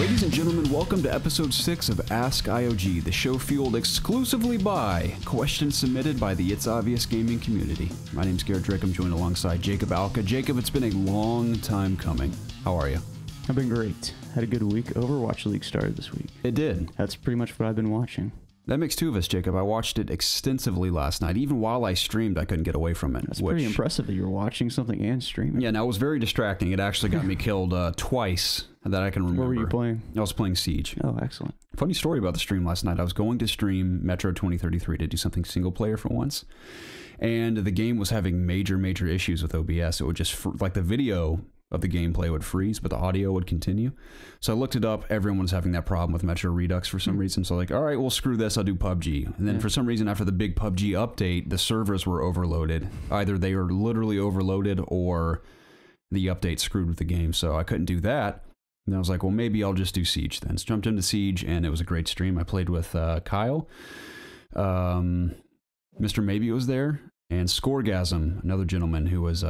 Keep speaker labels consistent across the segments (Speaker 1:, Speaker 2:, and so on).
Speaker 1: Ladies and gentlemen, welcome to episode 6 of Ask IOG, the show fueled exclusively by questions submitted by the It's Obvious Gaming community. My name's Garrett. I'm joined alongside Jacob Alka. Jacob, it's been a long time coming. How are you?
Speaker 2: I've been great. Had a good week. Overwatch League started this week.
Speaker 1: It did.
Speaker 2: That's pretty much what I've been watching.
Speaker 1: That makes two of us, Jacob. I watched it extensively last night. Even while I streamed, I couldn't get away from it.
Speaker 2: That's pretty impressive that you were watching something and streaming.
Speaker 1: Yeah, no, it was very distracting. It actually got me killed twice that I can remember.
Speaker 2: What were you playing?
Speaker 1: I was playing Siege.
Speaker 2: Oh, excellent.
Speaker 1: Funny story about the stream last night. I was going to stream Metro 2033 to do something single player for once. And the game was having major issues with OBS. It would just, like the video of the gameplay would freeze, but the audio would continue. So I looked it up. Everyone was having that problem with Metro Redux for some reason. So like, all right, well, screw this. I'll do PUBG. And then for some reason, after the big PUBG update, the servers were overloaded. Either they were literally overloaded or the update screwed with the game. So I couldn't do that. And I was like, well, maybe I'll just do Siege then. So jumped into Siege, and it was a great stream. I played with Kyle. Mr. Maybe was there. And Scoregasm, another gentleman who was...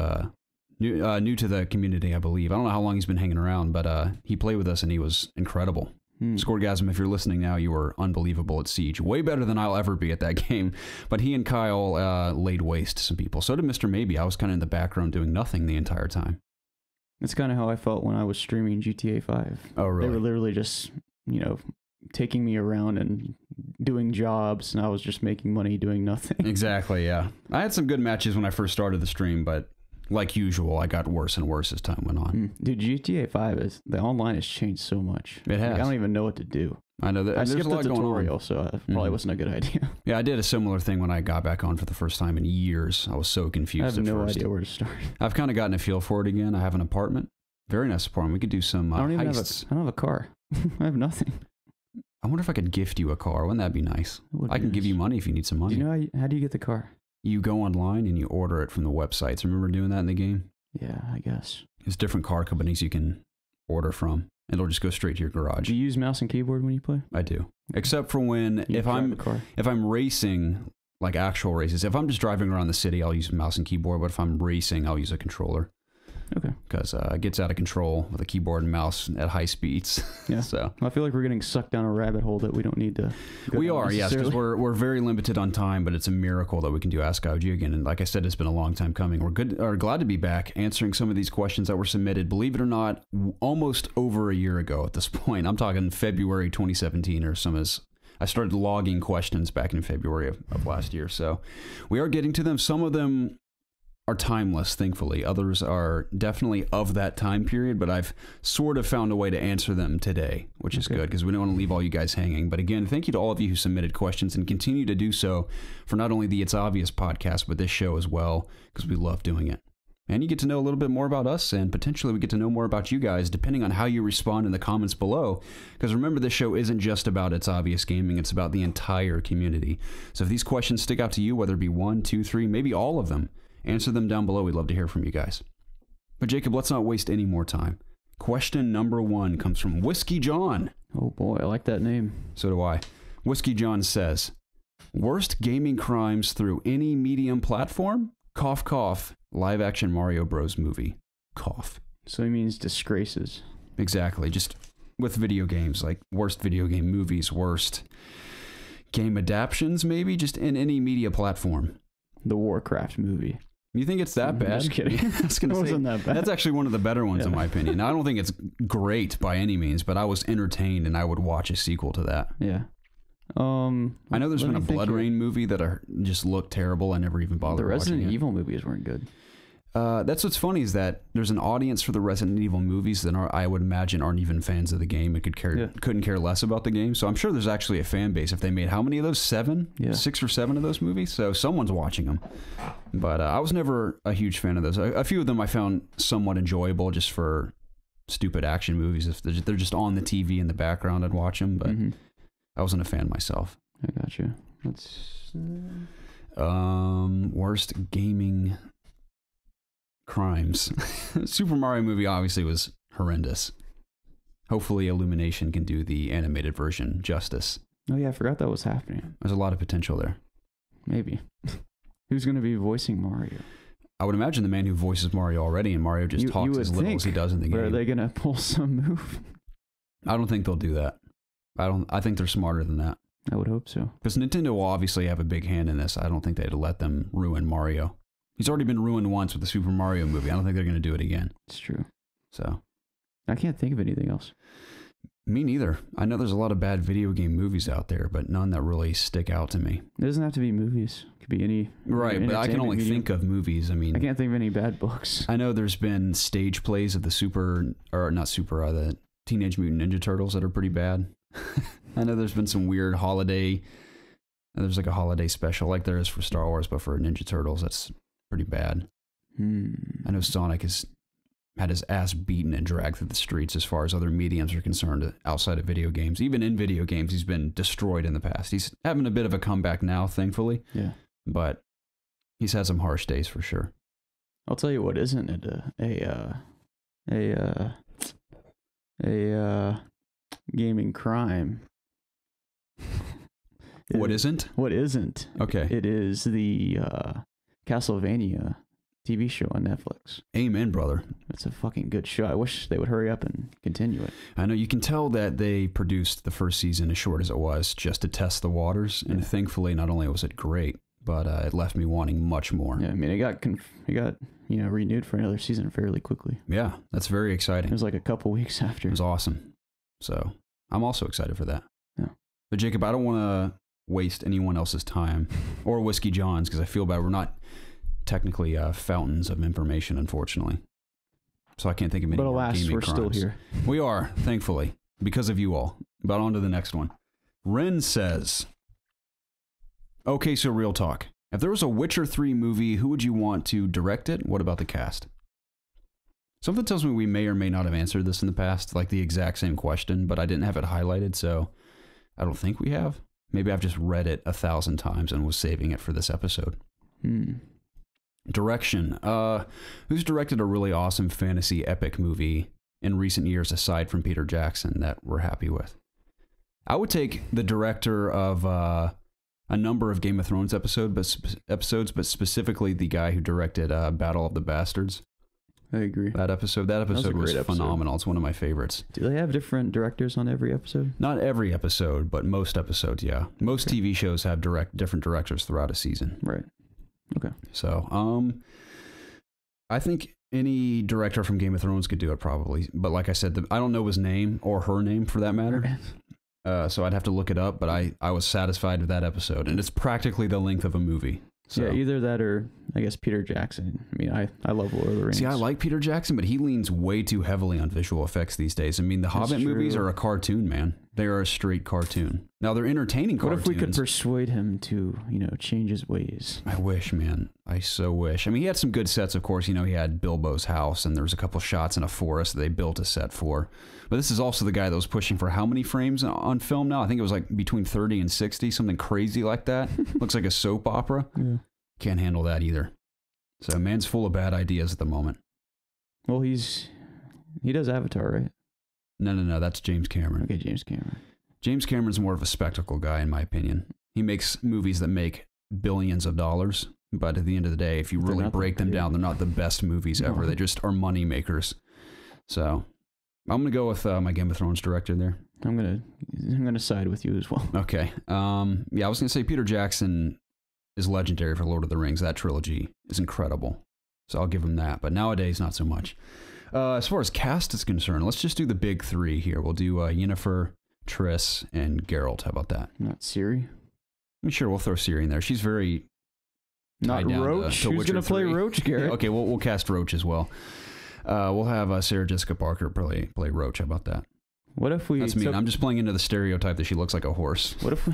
Speaker 1: New to the community, I believe. I don't know how long he's been hanging around, but he played with us and he was incredible. Scoregasm, if you're listening now, you were unbelievable at Siege. Way better than I'll ever be at that game. But he and Kyle laid waste to some people. So did Mr. Maybe. I was kind of in the background doing nothing the entire time.
Speaker 2: That's kind of how I felt when I was streaming GTA 5.
Speaker 1: Oh, really?
Speaker 2: They were literally just, you know, taking me around and doing jobs, and I was just making money doing nothing.
Speaker 1: Exactly, yeah. I had some good matches when I first started the stream, but... like usual, I got worse and worse as time went on.
Speaker 2: Dude, GTA 5 the online has changed so much.
Speaker 1: It has.
Speaker 2: Like, I don't even know what to do.
Speaker 1: I know that.
Speaker 2: I
Speaker 1: there's
Speaker 2: skipped
Speaker 1: a lot
Speaker 2: the
Speaker 1: going
Speaker 2: tutorial,
Speaker 1: on.
Speaker 2: so it probably wasn't a good idea.
Speaker 1: Yeah, I did a similar thing when I got back on for the first time in years. I was so confused
Speaker 2: I have
Speaker 1: at
Speaker 2: no
Speaker 1: first.
Speaker 2: idea where to start.
Speaker 1: I've kind of gotten a feel for it again. I have an apartment. Very nice apartment. We could do some
Speaker 2: I don't even
Speaker 1: heists.
Speaker 2: I don't have a car. I have nothing.
Speaker 1: I wonder if I could gift you a car. Wouldn't that be nice?
Speaker 2: I
Speaker 1: can give you money if you need some money.
Speaker 2: Do you know how do you get the car?
Speaker 1: You go online and you order it from the websites. Remember doing that in the game?
Speaker 2: Yeah, I guess.
Speaker 1: There's different car companies you can order from. It'll just go straight to your garage.
Speaker 2: Do you use mouse and keyboard when you play?
Speaker 1: I do. Except for when if I'm racing, like actual races. If I'm just driving around the city, I'll use mouse and keyboard. But if I'm racing, I'll use a controller.
Speaker 2: Okay.
Speaker 1: Because it gets out of control with a keyboard and mouse at high speeds.
Speaker 2: Yeah.
Speaker 1: So
Speaker 2: I feel like we're getting sucked down a rabbit hole that we don't need to.
Speaker 1: We are, yes, because we're very limited on time, but it's a miracle that we can do Ask IOG again. And like I said, it's been a long time coming. We're glad to be back answering some of these questions that were submitted. Believe it or not, almost over a year ago at this point. I'm talking February 2017 or some as. I started logging questions back in February of last year. So we are getting to them. Some of them are timeless, thankfully. Others are definitely of that time period, but I've sort of found a way to answer them today, which is good because we don't want to leave all you guys hanging. But again, thank you to all of you who submitted questions and continue to do so for not only the It's Obvious podcast, but this show as well, because we love doing it. And you get to know a little bit more about us, and potentially we get to know more about you guys, depending on how you respond in the comments below. Because remember, this show isn't just about It's Obvious Gaming, it's about the entire community. So if these questions stick out to you, whether it be 1, 2, 3, maybe all of them, answer them down below. We'd love to hear from you guys. But Jacob, let's not waste any more time. Question number 1 comes from Whiskey John.
Speaker 2: Oh boy, I like that name.
Speaker 1: So do I. Whiskey John says, worst gaming crimes through any medium platform? Cough, cough. Live action Mario Bros. Movie. Cough.
Speaker 2: So he means disgraces.
Speaker 1: Exactly. Just with video games, like worst video game movies, worst game adaptions, maybe just in any media platform.
Speaker 2: The Warcraft movie.
Speaker 1: You think it's that bad?
Speaker 2: I'm just kidding.
Speaker 1: It
Speaker 2: wasn't that bad.
Speaker 1: That's actually one of the better ones in my opinion. Now, I don't think it's great by any means, but I was entertained and I would watch a sequel to that.
Speaker 2: Yeah.
Speaker 1: I know there's been a Blood Rain movie that just looked terrible. I never even bothered watching it.
Speaker 2: The Resident Evil movies weren't good.
Speaker 1: That's what's funny is that there's an audience for the Resident Evil movies that I would imagine aren't even fans of the game and couldn't care less about the game. So I'm sure there's actually a fan base if they made how many of those? 7?
Speaker 2: Yeah.
Speaker 1: 6 or 7 of those movies? So someone's watching them. But I was never a huge fan of those. A few of them I found somewhat enjoyable just for stupid action movies. If they're just on the TV in the background, I'd watch them. But I wasn't a fan myself.
Speaker 2: I got you.
Speaker 1: Worst gaming crimes. Super Mario movie obviously was horrendous. Hopefully Illumination can do the animated version justice.
Speaker 2: Oh yeah, I forgot that was happening.
Speaker 1: There's a lot of potential there.
Speaker 2: Maybe. Who's going to be voicing Mario?
Speaker 1: I would imagine the man who voices Mario already, and Mario just talks as little as he does in the game.
Speaker 2: Are they going to pull some move?
Speaker 1: I don't think they'll do that. I think they're smarter than that.
Speaker 2: I would hope so.
Speaker 1: Because Nintendo will obviously have a big hand in this. I don't think they'd let them ruin Mario. He's already been ruined once with the Super Mario movie. I don't think they're going to do it again.
Speaker 2: It's true.
Speaker 1: So,
Speaker 2: I can't think of anything else.
Speaker 1: Me neither. I know there's a lot of bad video game movies out there, but none that really stick out to me.
Speaker 2: It doesn't have to be movies. It could be any...
Speaker 1: Right, but I can only think of movies. I mean...
Speaker 2: I can't think of any bad books.
Speaker 1: I know there's been stage plays of the the Teenage Mutant Ninja Turtles that are pretty bad. I know there's been some weird holiday... There's like a holiday special like there is for Star Wars, but for Ninja Turtles, that's pretty bad. I know Sonic has had his ass beaten and dragged through the streets as far as other mediums are concerned outside of video games. Even in video games, he's been destroyed in the past. He's having a bit of a comeback now, thankfully.
Speaker 2: Yeah.
Speaker 1: But he's had some harsh days for sure.
Speaker 2: I'll tell you what isn't a gaming crime.
Speaker 1: What isn't?
Speaker 2: What isn't?
Speaker 1: Okay.
Speaker 2: It is the Castlevania TV show on Netflix.
Speaker 1: Amen, brother.
Speaker 2: It's a fucking good show. I wish they would hurry up and continue it.
Speaker 1: I know you can tell that they produced the first season as short as it was just to test the waters. And thankfully, not only was it great, but it left me wanting much more.
Speaker 2: Yeah, I mean, it got renewed for another season fairly quickly.
Speaker 1: Yeah, that's very exciting.
Speaker 2: It was like a couple weeks after.
Speaker 1: It was awesome. So I'm also excited for that.
Speaker 2: Yeah.
Speaker 1: But Jacob, I don't want to waste anyone else's time or Whiskey John's because I feel bad. We're not technically fountains of information, unfortunately. So I can't think of any.
Speaker 2: But alas,
Speaker 1: gaming
Speaker 2: we're
Speaker 1: crimes.
Speaker 2: still here.
Speaker 1: We are, thankfully, because of you all. But on to the next one. Ren says, okay, so real talk. If there was a Witcher 3 movie, who would you want to direct it? What about the cast? Something tells me we may or may not have answered this in the past, like the exact same question, but I didn't have it highlighted, so I don't think we have. Maybe I've just read it 1,000 times and was saving it for this episode. Direction. Who's directed a really awesome fantasy epic movie in recent years aside from Peter Jackson that we're happy with? I would take the director of a number of Game of Thrones episodes, but specifically the guy who directed Battle of the Bastards.
Speaker 2: I agree.
Speaker 1: That episode was phenomenal. It's one of my favorites.
Speaker 2: Do they have different directors on every episode?
Speaker 1: Not every episode, but most episodes, yeah. Most TV shows have different directors throughout a season.
Speaker 2: Right. Okay.
Speaker 1: So, I think any director from Game of Thrones could do it probably. But like I said, I don't know his name or her name for that matter. So I'd have to look it up, but I was satisfied with that episode. And it's practically the length of a movie. So.
Speaker 2: Yeah, either that or, I guess, Peter Jackson. I mean, I love Lord of the Rings.
Speaker 1: See, I like Peter Jackson, but he leans way too heavily on visual effects these days. I mean, the Hobbit movies are a cartoon, man. They are a straight cartoon. Now, they're entertaining cartoons.
Speaker 2: What if we could persuade him to, change his ways?
Speaker 1: I wish, man. I so wish. I mean, he had some good sets, of course. He had Bilbo's house, and there was a couple shots in a forest that they built a set for. But this is also the guy that was pushing for how many frames on film now? I think it was like between 30 and 60, something crazy like that. Looks like a soap opera.
Speaker 2: Yeah.
Speaker 1: Can't handle that either. So man's full of bad ideas at the moment.
Speaker 2: Well, he does Avatar, right?
Speaker 1: No, that's James Cameron.
Speaker 2: Okay, James Cameron.
Speaker 1: James Cameron's more of a spectacle guy, in my opinion. He makes movies that make billions of dollars, but at the end of the day, if you really break them down, they're not the best movies ever. They just are money makers. So I'm gonna go with my Game of Thrones director there.
Speaker 2: I'm gonna side with you as well.
Speaker 1: Okay. Yeah, I was gonna say Peter Jackson is legendary for Lord of the Rings. That trilogy is incredible. So I'll give him that. But nowadays, not so much. As far as cast is concerned, let's just do the big three here. We'll do Yennefer, Triss, and Geralt. How about that?
Speaker 2: Not Ciri?
Speaker 1: I'm sure we'll throw Ciri in there. She's very
Speaker 2: not Roach. Who's going to play Roach, Garrett?
Speaker 1: Okay, we'll cast Roach as well. We'll have Sarah Jessica Parker play Roach. How about that?
Speaker 2: What if we...
Speaker 1: That's mean. I'm just playing into the stereotype that she looks like a horse.
Speaker 2: What if...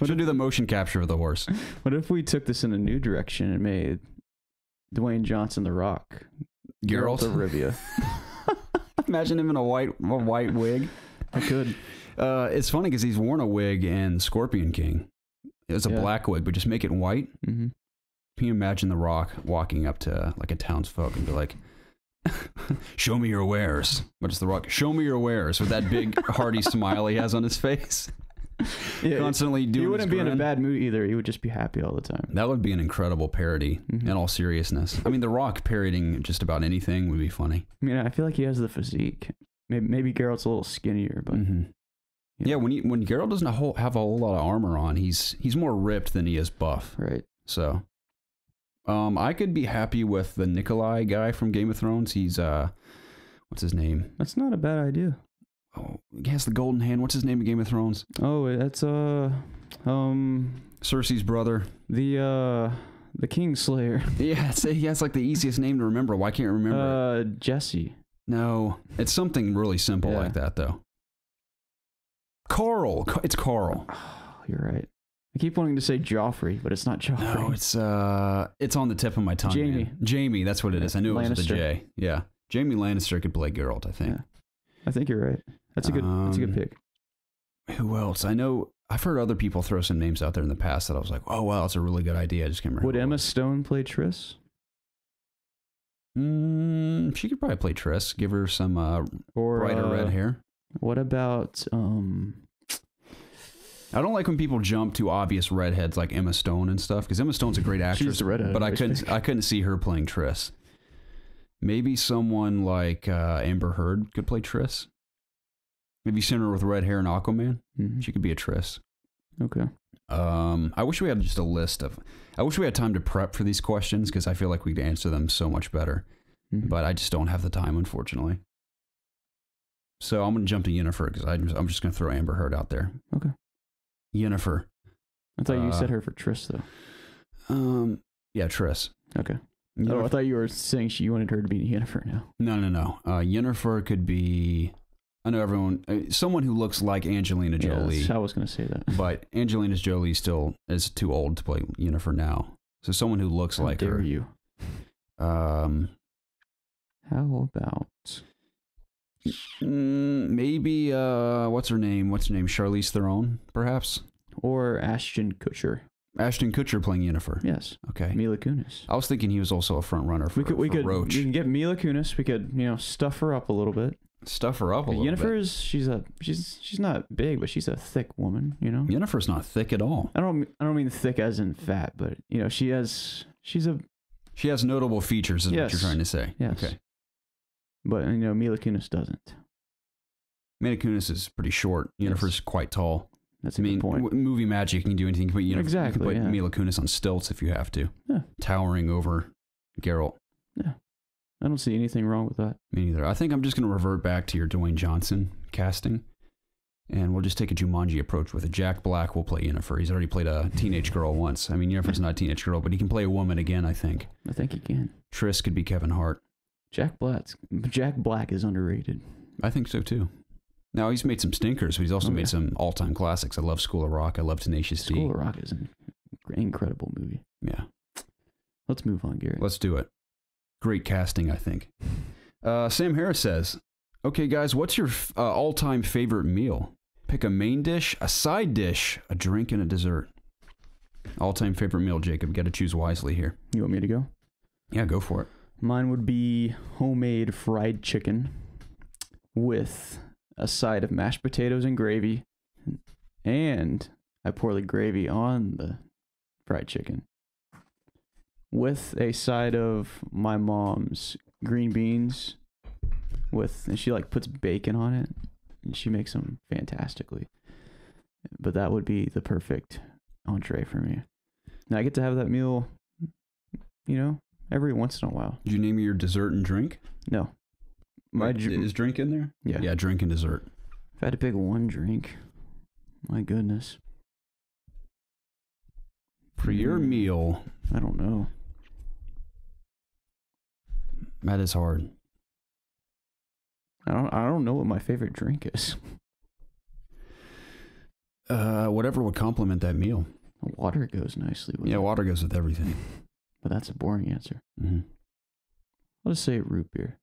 Speaker 1: Should do the motion capture of the horse.
Speaker 2: What if we took this in a new direction and made Dwayne Johnson the Rock?
Speaker 1: Geralt
Speaker 2: of Rivia.
Speaker 1: Imagine him in a white wig.
Speaker 2: I could.
Speaker 1: It's funny because he's worn a wig in Scorpion King. It's a black wig, but just make it white. Mm-hmm. Can you imagine the Rock walking up to like a townsfolk and be like, "Show me your wares"? But it's the Rock. Show me your wares with that big hearty smile he has on his face.
Speaker 2: Yeah,
Speaker 1: constantly doing.
Speaker 2: He wouldn't be in a bad mood either. He would just be happy all the time.
Speaker 1: That would be an incredible parody. In all seriousness, I mean, The Rock parodying just about anything would be funny.
Speaker 2: I mean, I feel like he has the physique. maybe Garrett's a little skinnier, but
Speaker 1: yeah, when Garrett doesn't have a whole lot of armor on, he's more ripped than he is buff.
Speaker 2: Right.
Speaker 1: So, I could be happy with the Nikolai guy from Game of Thrones. He's what's his name?
Speaker 2: That's not a bad idea.
Speaker 1: Oh, he has the golden hand. What's his name in Game of Thrones?
Speaker 2: Oh, that's
Speaker 1: Cersei's brother.
Speaker 2: The Kingslayer.
Speaker 1: Yeah, he has like the easiest name to remember. Why can't I remember?
Speaker 2: Jesse.
Speaker 1: No, it's something really simple like that though. Carl. It's Carl.
Speaker 2: Oh, you're right. I keep wanting to say Joffrey, but it's not Joffrey.
Speaker 1: No, it's on the tip of my tongue.
Speaker 2: Jamie.
Speaker 1: Man. Jamie, that's what it is. I knew it was with a J. Yeah. Jamie Lannister could play Geralt, I think.
Speaker 2: Yeah. I think you're right. That's a good pick.
Speaker 1: Who else? I know I've heard other people throw some names out there in the past that I was like, oh wow, that's a really good idea. I just can't remember.
Speaker 2: Would Emma Stone play Triss?
Speaker 1: She could probably play Triss. Give her some brighter red hair.
Speaker 2: What about
Speaker 1: I don't like when people jump to obvious redheads like Emma Stone and stuff, because Emma Stone's a great actress.
Speaker 2: She's the redhead,
Speaker 1: but I couldn't see her playing Triss. Maybe someone like Amber Heard could play Triss. Maybe send her with red hair and Aquaman. She could be a Triss.
Speaker 2: Okay.
Speaker 1: I wish we had just a list of. I wish we had time to prep for these questions because I feel like we could answer them so much better. But I just don't have the time, unfortunately. So I'm going to jump to Yennefer because I'm just going to throw Amber Heard out there.
Speaker 2: Okay.
Speaker 1: Yennefer.
Speaker 2: I thought you said her for Triss though.
Speaker 1: Yeah, Triss.
Speaker 2: Okay. Oh, I thought you were saying you wanted her to be Yennefer now.
Speaker 1: No. Yennefer could be. I know everyone. Someone who looks like Angelina Jolie.
Speaker 2: Yeah, I was going to say that.
Speaker 1: But Angelina Jolie still is too old to play Yennefer now. So someone who looks like her.
Speaker 2: How dare you? How about
Speaker 1: maybe what's her name? Charlize Theron, perhaps,
Speaker 2: or Ashton Kutcher.
Speaker 1: Ashton Kutcher playing Yennefer.
Speaker 2: Yes.
Speaker 1: Okay.
Speaker 2: Mila Kunis.
Speaker 1: I was thinking he was also a front runner for Roach.
Speaker 2: We can get Mila Kunis. We could stuff her up a little bit.
Speaker 1: Stuff her up a little bit.
Speaker 2: Yennefer's she's not big, but she's a thick woman.
Speaker 1: Yennefer's not thick at all.
Speaker 2: I don't mean thick as in fat, but she has
Speaker 1: notable features. Is what you're trying to say?
Speaker 2: Yes.
Speaker 1: Okay.
Speaker 2: But Mila Kunis doesn't.
Speaker 1: Mila Kunis is pretty short. Yennefer's quite tall.
Speaker 2: That's a good point.
Speaker 1: Movie magic, you can do anything. You can put Mila Kunis on stilts if you have to.
Speaker 2: Yeah.
Speaker 1: Towering over Geralt.
Speaker 2: Yeah. I don't see anything wrong with that.
Speaker 1: Me neither. I think I'm just going to revert back to your Dwayne Johnson casting. And we'll just take a Jumanji approach with it. Jack Black will play Yennefer. He's already played a teenage girl once. I mean, Yennefer's not a teenage girl, but he can play a woman again, I think.
Speaker 2: I think he can.
Speaker 1: Triss could be Kevin Hart.
Speaker 2: Jack Black is underrated.
Speaker 1: I think so, too. Now, he's made some stinkers, but he's also made some all-time classics. I love School of Rock. I love Tenacious D.
Speaker 2: School of Rock is an incredible movie.
Speaker 1: Yeah.
Speaker 2: Let's move on, Garrett.
Speaker 1: Let's do it. Great casting, I think. Sam Harris says, okay, guys, what's your all-time favorite meal? Pick a main dish, a side dish, a drink, and a dessert. All-time favorite meal, Jacob. Got to choose wisely here.
Speaker 2: You want me to go?
Speaker 1: Yeah, go for it.
Speaker 2: Mine would be homemade fried chicken with a side of mashed potatoes and gravy. And I pour the gravy on the fried chicken with a side of my mom's green beans and she puts bacon on it and she makes them fantastically. But that would be the perfect entree for me. Now I get to have that meal, every once in a while.
Speaker 1: Did you name your dessert and drink?
Speaker 2: No.
Speaker 1: Is drink in there?
Speaker 2: Yeah.
Speaker 1: Yeah, drink and dessert.
Speaker 2: If I had to pick one drink, my goodness.
Speaker 1: For your meal,
Speaker 2: I don't know.
Speaker 1: That is hard.
Speaker 2: I don't know what my favorite drink is.
Speaker 1: Whatever would complement that meal.
Speaker 2: Water goes nicely with it.
Speaker 1: Yeah, water goes with everything.
Speaker 2: But that's a boring answer.
Speaker 1: Mm-hmm.
Speaker 2: I'll just say root beer.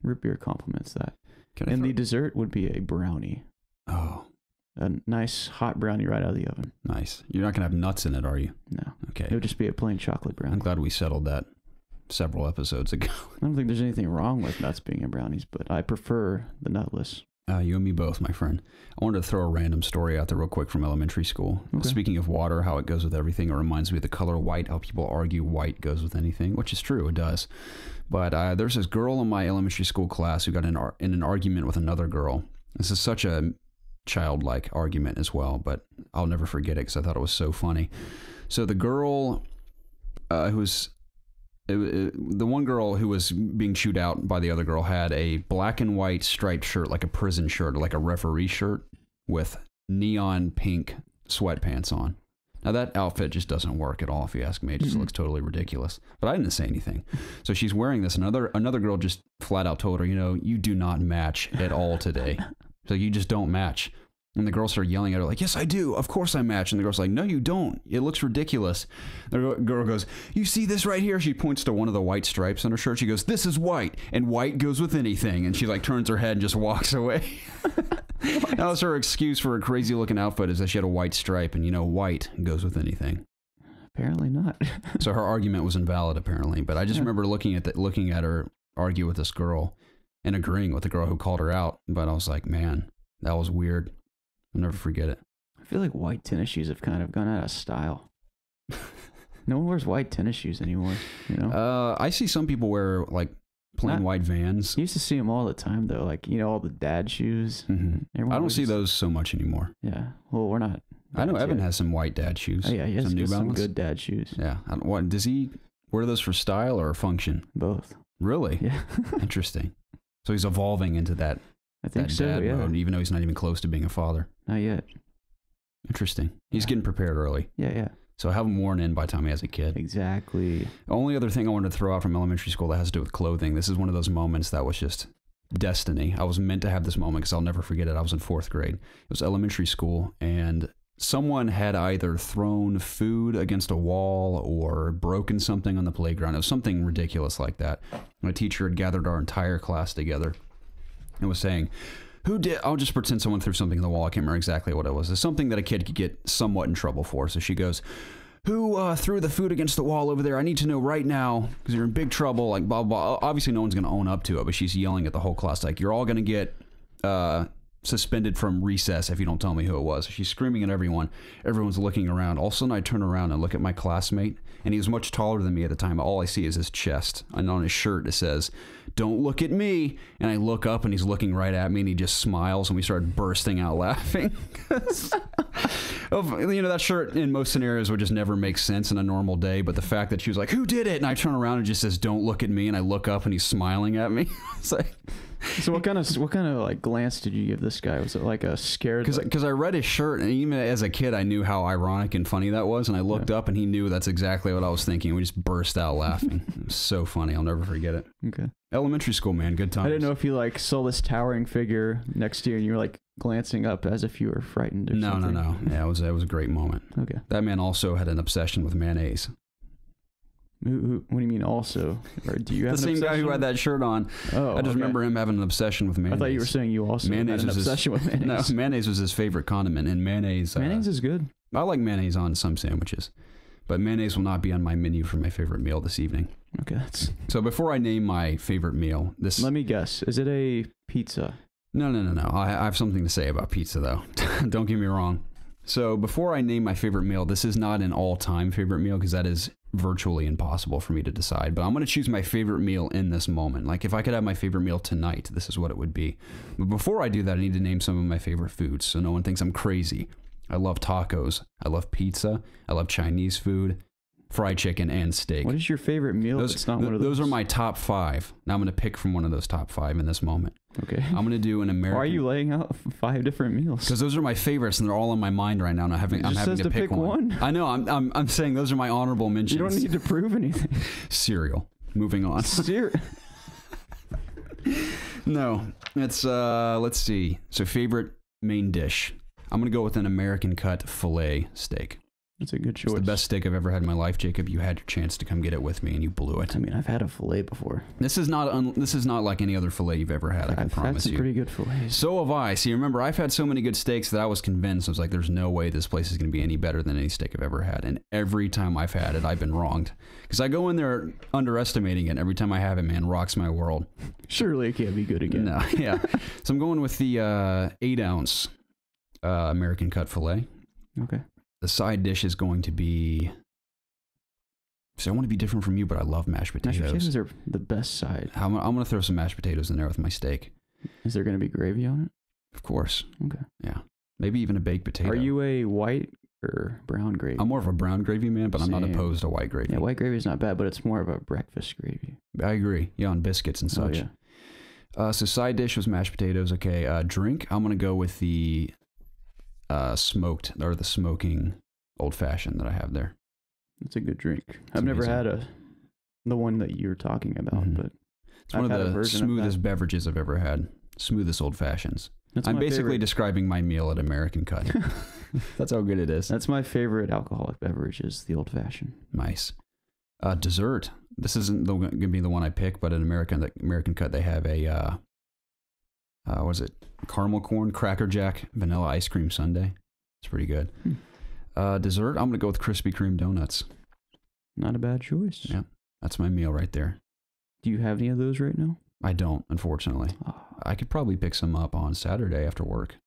Speaker 2: Root beer complements that. And the dessert would be a brownie.
Speaker 1: Oh.
Speaker 2: A nice hot brownie right out of the oven.
Speaker 1: Nice. You're not going to have nuts in it, are you?
Speaker 2: No.
Speaker 1: Okay.
Speaker 2: It would just be a plain chocolate brownie.
Speaker 1: I'm glad we settled that several episodes ago.
Speaker 2: I don't think there's anything wrong with nuts being in brownies, but I prefer the nutless.
Speaker 1: You and me both, my friend. I wanted to throw a random story out there real quick from elementary school. Okay. Speaking of water, how it goes with everything, it reminds me of the color white, how people argue white goes with anything, which is true, it does. But there's this girl in my elementary school class who got in an argument with another girl. This is such a childlike argument as well, but I'll never forget it because I thought it was so funny. So the girl the one girl who was being chewed out by the other girl had a black and white striped shirt, like a prison shirt, or like a referee shirt, with neon pink sweatpants on. Now that outfit just doesn't work at all, if you ask me. It just looks totally ridiculous. But I didn't say anything. So she's wearing this. Another girl just flat out told her, you do not match at all today. So you just don't match. And the girl started yelling at her like, yes, I do. Of course I match. And the girl's like, no, you don't. It looks ridiculous. The girl goes, you see this right here? She points to one of the white stripes on her shirt. She goes, this is white. And white goes with anything. And she like turns her head and just walks away. That was her excuse for a crazy looking outfit, is that she had a white stripe. And white goes with anything.
Speaker 2: Apparently not.
Speaker 1: So her argument was invalid, apparently. But I just remember looking at her argue with this girl and agreeing with the girl who called her out. But I was like, man, that was weird. I'll never forget it.
Speaker 2: I feel like white tennis shoes have kind of gone out of style. No one wears white tennis shoes anymore,
Speaker 1: I see some people wear like plain white Vans.
Speaker 2: You used to see them all the time though, like all the dad shoes.
Speaker 1: I don't see those so much anymore.
Speaker 2: Yeah, well, we're not.
Speaker 1: I know Evan has some white dad shoes.
Speaker 2: Oh yeah, he has some good dad shoes.
Speaker 1: Yeah, does he wear those for style or function?
Speaker 2: Both.
Speaker 1: Really?
Speaker 2: Yeah.
Speaker 1: Interesting. So he's evolving into that.
Speaker 2: I think so, yeah.
Speaker 1: Mode, even though he's not even close to being a father.
Speaker 2: Not yet.
Speaker 1: Interesting. He's getting prepared early.
Speaker 2: Yeah.
Speaker 1: So have him worn in by the time he has a kid.
Speaker 2: Exactly.
Speaker 1: The only other thing I wanted to throw out from elementary school that has to do with clothing. This is one of those moments that was just destiny. I was meant to have this moment because I'll never forget it. I was in 4th grade. It was elementary school, and someone had either thrown food against a wall or broken something on the playground. It was something ridiculous like that. My teacher had gathered our entire class together and was saying, I'll just pretend someone threw something in the wall. I can't remember exactly what it was. It's something that a kid could get somewhat in trouble for. So she goes, who threw the food against the wall over there? I need to know right now because you're in big trouble. Like, blah, blah. Obviously, no one's going to own up to it, but she's yelling at the whole class. Like, you're all going to get suspended from recess if you don't tell me who it was. She's screaming at everyone. Everyone's looking around. All of a sudden, I turn around and look at my classmate, and he was much taller than me at the time. All I see is his chest, and on his shirt it says, "Don't look at me." And I look up, and he's looking right at me, and he just smiles, and we started bursting out laughing. That shirt in most scenarios would just never make sense in a normal day, but the fact that she was like, "Who did it?" And I turn around and it just says, "Don't look at me," and I look up, and he's smiling at me. It's like...
Speaker 2: So what kind of like glance did you give this guy? Was it like a scared?
Speaker 1: Because I read his shirt, and even as a kid, I knew how ironic and funny that was, and I looked up, and he knew that's exactly what I was thinking. We just burst out laughing. It was so funny. I'll never forget it.
Speaker 2: Okay.
Speaker 1: Elementary school, man, good times.
Speaker 2: I didn't know if you like saw this towering figure next to you, and you were like glancing up as if you were frightened or something. No.
Speaker 1: Yeah, it was a great moment.
Speaker 2: Okay.
Speaker 1: That man also had an obsession with mayonnaise.
Speaker 2: What do you mean also? Or do you have
Speaker 1: the same guy who had that shirt on?
Speaker 2: Oh,
Speaker 1: I just remember him having an obsession with mayonnaise.
Speaker 2: I thought you were saying you also had an obsession with mayonnaise.
Speaker 1: No, mayonnaise was his favorite condiment, and mayonnaise...
Speaker 2: Mayonnaise is good.
Speaker 1: I like mayonnaise on some sandwiches, but mayonnaise will not be on my menu for my favorite meal this evening.
Speaker 2: Okay.
Speaker 1: So before I name my favorite meal...
Speaker 2: Let me guess. Is it a pizza?
Speaker 1: No. I have something to say about pizza, though. Don't get me wrong. So before I name my favorite meal, this is not an all-time favorite meal because that is virtually impossible for me to decide. But I'm going to choose my favorite meal in this moment. Like if I could have my favorite meal tonight, this is what it would be. But before I do that, I need to name some of my favorite foods so no one thinks I'm crazy. I love tacos. I love pizza. I love Chinese food, fried chicken, and steak.
Speaker 2: What is your favorite meal? It's not one of those.
Speaker 1: Those are my top 5. Now I'm going to pick from one of those top 5 in this moment.
Speaker 2: Okay.
Speaker 1: I'm going to do an American...
Speaker 2: Why are you laying out 5 different meals?
Speaker 1: Because those are my favorites, and they're all in my mind right now, and I'm having to pick one. I know. I'm saying those are my honorable mentions.
Speaker 2: You don't need to prove anything.
Speaker 1: Cereal. Moving on.
Speaker 2: Cereal.
Speaker 1: No. It's let's see. So favorite main dish. I'm gonna go with an American cut filet steak.
Speaker 2: That's a good choice.
Speaker 1: It's the best steak I've ever had in my life, Jacob. You had your chance to come get it with me, and you blew it.
Speaker 2: I mean, I've had a fillet before.
Speaker 1: This is not like any other fillet you've ever had. I can promise you.
Speaker 2: I've had some pretty good fillets.
Speaker 1: So have I. See, remember, I've had so many good steaks that I was convinced. I was like, there's no way this place is going to be any better than any steak I've ever had. And every time I've had it, I've been wronged. Because I go in there underestimating it. Every time I have it, man, rocks my world.
Speaker 2: Surely it can't be good again.
Speaker 1: No, yeah. So I'm going with the 8-ounce American cut fillet.
Speaker 2: Okay.
Speaker 1: The side dish is going to be... So I want to be different from you, but I love mashed potatoes.
Speaker 2: Mashed potatoes are the best side.
Speaker 1: I'm going to throw some mashed potatoes in there with my steak.
Speaker 2: Is there going to be gravy on it?
Speaker 1: Of course.
Speaker 2: Okay.
Speaker 1: Yeah. Maybe even a baked potato.
Speaker 2: Are you a white or brown gravy?
Speaker 1: I'm more of a brown gravy man, but I'm not opposed to white gravy.
Speaker 2: Yeah, white gravy is not bad, but it's more of a breakfast gravy.
Speaker 1: I agree. Yeah, on biscuits and such. Oh, yeah. So side dish was mashed potatoes. Okay. Drink, I'm going to go with the smoking old fashioned that I have there.
Speaker 2: It's a good drink. I've never had the one that you're talking about, but
Speaker 1: it's one of the smoothest beverages I've ever had. Smoothest old fashions. I'm basically describing my meal at American Cut. That's how good it is.
Speaker 2: That's my favorite alcoholic beverage is the old fashioned.
Speaker 1: Nice. Dessert. This isn't going to be the one I pick, but at American Cut they have a what is it? Caramel corn cracker jack vanilla ice cream sundae. It's pretty good. Dessert, I'm going to go with Krispy Kreme donuts.
Speaker 2: Not a bad choice.
Speaker 1: Yeah, that's my meal right there.
Speaker 2: Do you have any of those right now?
Speaker 1: I don't, unfortunately. Oh. I could probably pick some up on Saturday after work.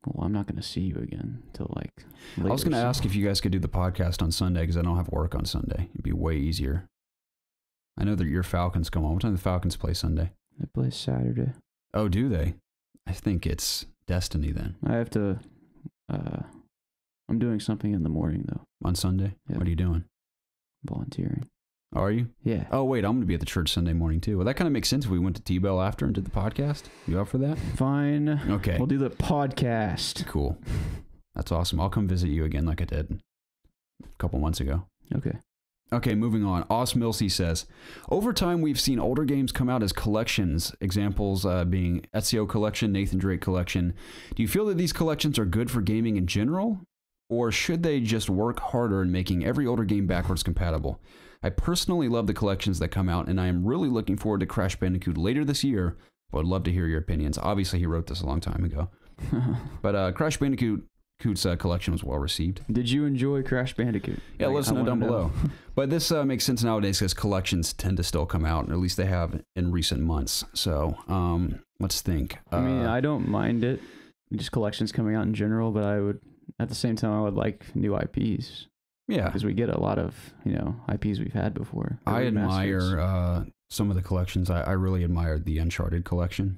Speaker 2: Well, I'm not going to see you again until like later.
Speaker 1: I was going to ask if you guys could do the podcast on Sunday because I don't have work on Sunday. It'd be way easier. I know that your Falcons come on. What time do the Falcons play Sunday?
Speaker 2: They play Saturday.
Speaker 1: Oh, do they? I think it's destiny then.
Speaker 2: I have to... I'm doing something in the morning, though.
Speaker 1: On Sunday? Yeah. What are you doing?
Speaker 2: Volunteering.
Speaker 1: Are you?
Speaker 2: Yeah.
Speaker 1: Oh, wait, I'm going to be at the church Sunday morning, too. Well, that kind of makes sense if we went to T-Bell after and did the podcast. You up for that?
Speaker 2: Fine.
Speaker 1: Okay.
Speaker 2: We'll do the podcast.
Speaker 1: Cool. That's awesome. I'll come visit you again like I did a couple months ago.
Speaker 2: Okay.
Speaker 1: Okay, moving on. Os Milsey says, over time, we've seen older games come out as collections, examples being Ezio Collection, Nathan Drake Collection. Do you feel that these collections are good for gaming in general? Or should they just work harder in making every older game backwards compatible? I personally love the collections that come out, and I am really looking forward to Crash Bandicoot later this year, but I'd love to hear your opinions. Obviously, he wrote this a long time ago. But Crash Bandicoot's collection was well received.
Speaker 2: Did you enjoy Crash Bandicoot?
Speaker 1: Yeah, let us know down below. But this makes sense nowadays because collections tend to still come out, or at least they have in recent months. So let's think.
Speaker 2: I mean, I don't mind it, just collections coming out in general, but I would... At the same time, I would like new IPs. Yeah. Because we get a lot of, IPs we've had before.
Speaker 1: I admire some of the collections. I really admired the Uncharted collection.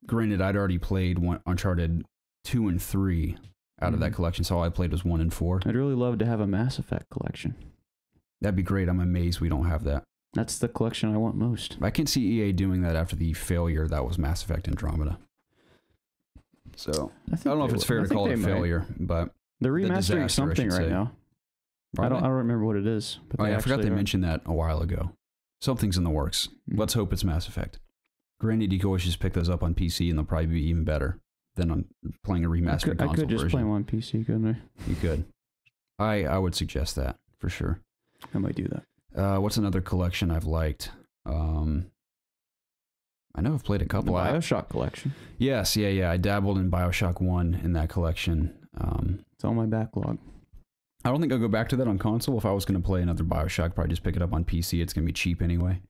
Speaker 1: Granted, I'd already played Uncharted 2 and 3 out of that collection, so all I played was 1 and 4.
Speaker 2: I'd really love to have a Mass Effect collection.
Speaker 1: That'd be great. I'm amazed we don't have that.
Speaker 2: That's the collection I want most.
Speaker 1: I can see EA doing that after the failure that was Mass Effect Andromeda. So I don't know if it's fair to call it a failure, but
Speaker 2: they're remastering something right now. I don't remember what it is.
Speaker 1: But I forgot they mentioned that a while ago. Something's in the works. Let's hope it's Mass Effect. Granted, you can always just pick those up on PC, and they'll probably be even better than on playing a remastered console version.
Speaker 2: I could just play them on PC, couldn't I?
Speaker 1: You could. I would suggest that for sure.
Speaker 2: I might do that.
Speaker 1: What's another collection I've liked? I know I've played a couple.
Speaker 2: The BioShock collection.
Speaker 1: Yes, yeah. I dabbled in BioShock 1 in that collection.
Speaker 2: It's on my backlog.
Speaker 1: I don't think I'll go back to that on console. If I was going to play another BioShock, probably just pick it up on PC. It's going to be cheap anyway.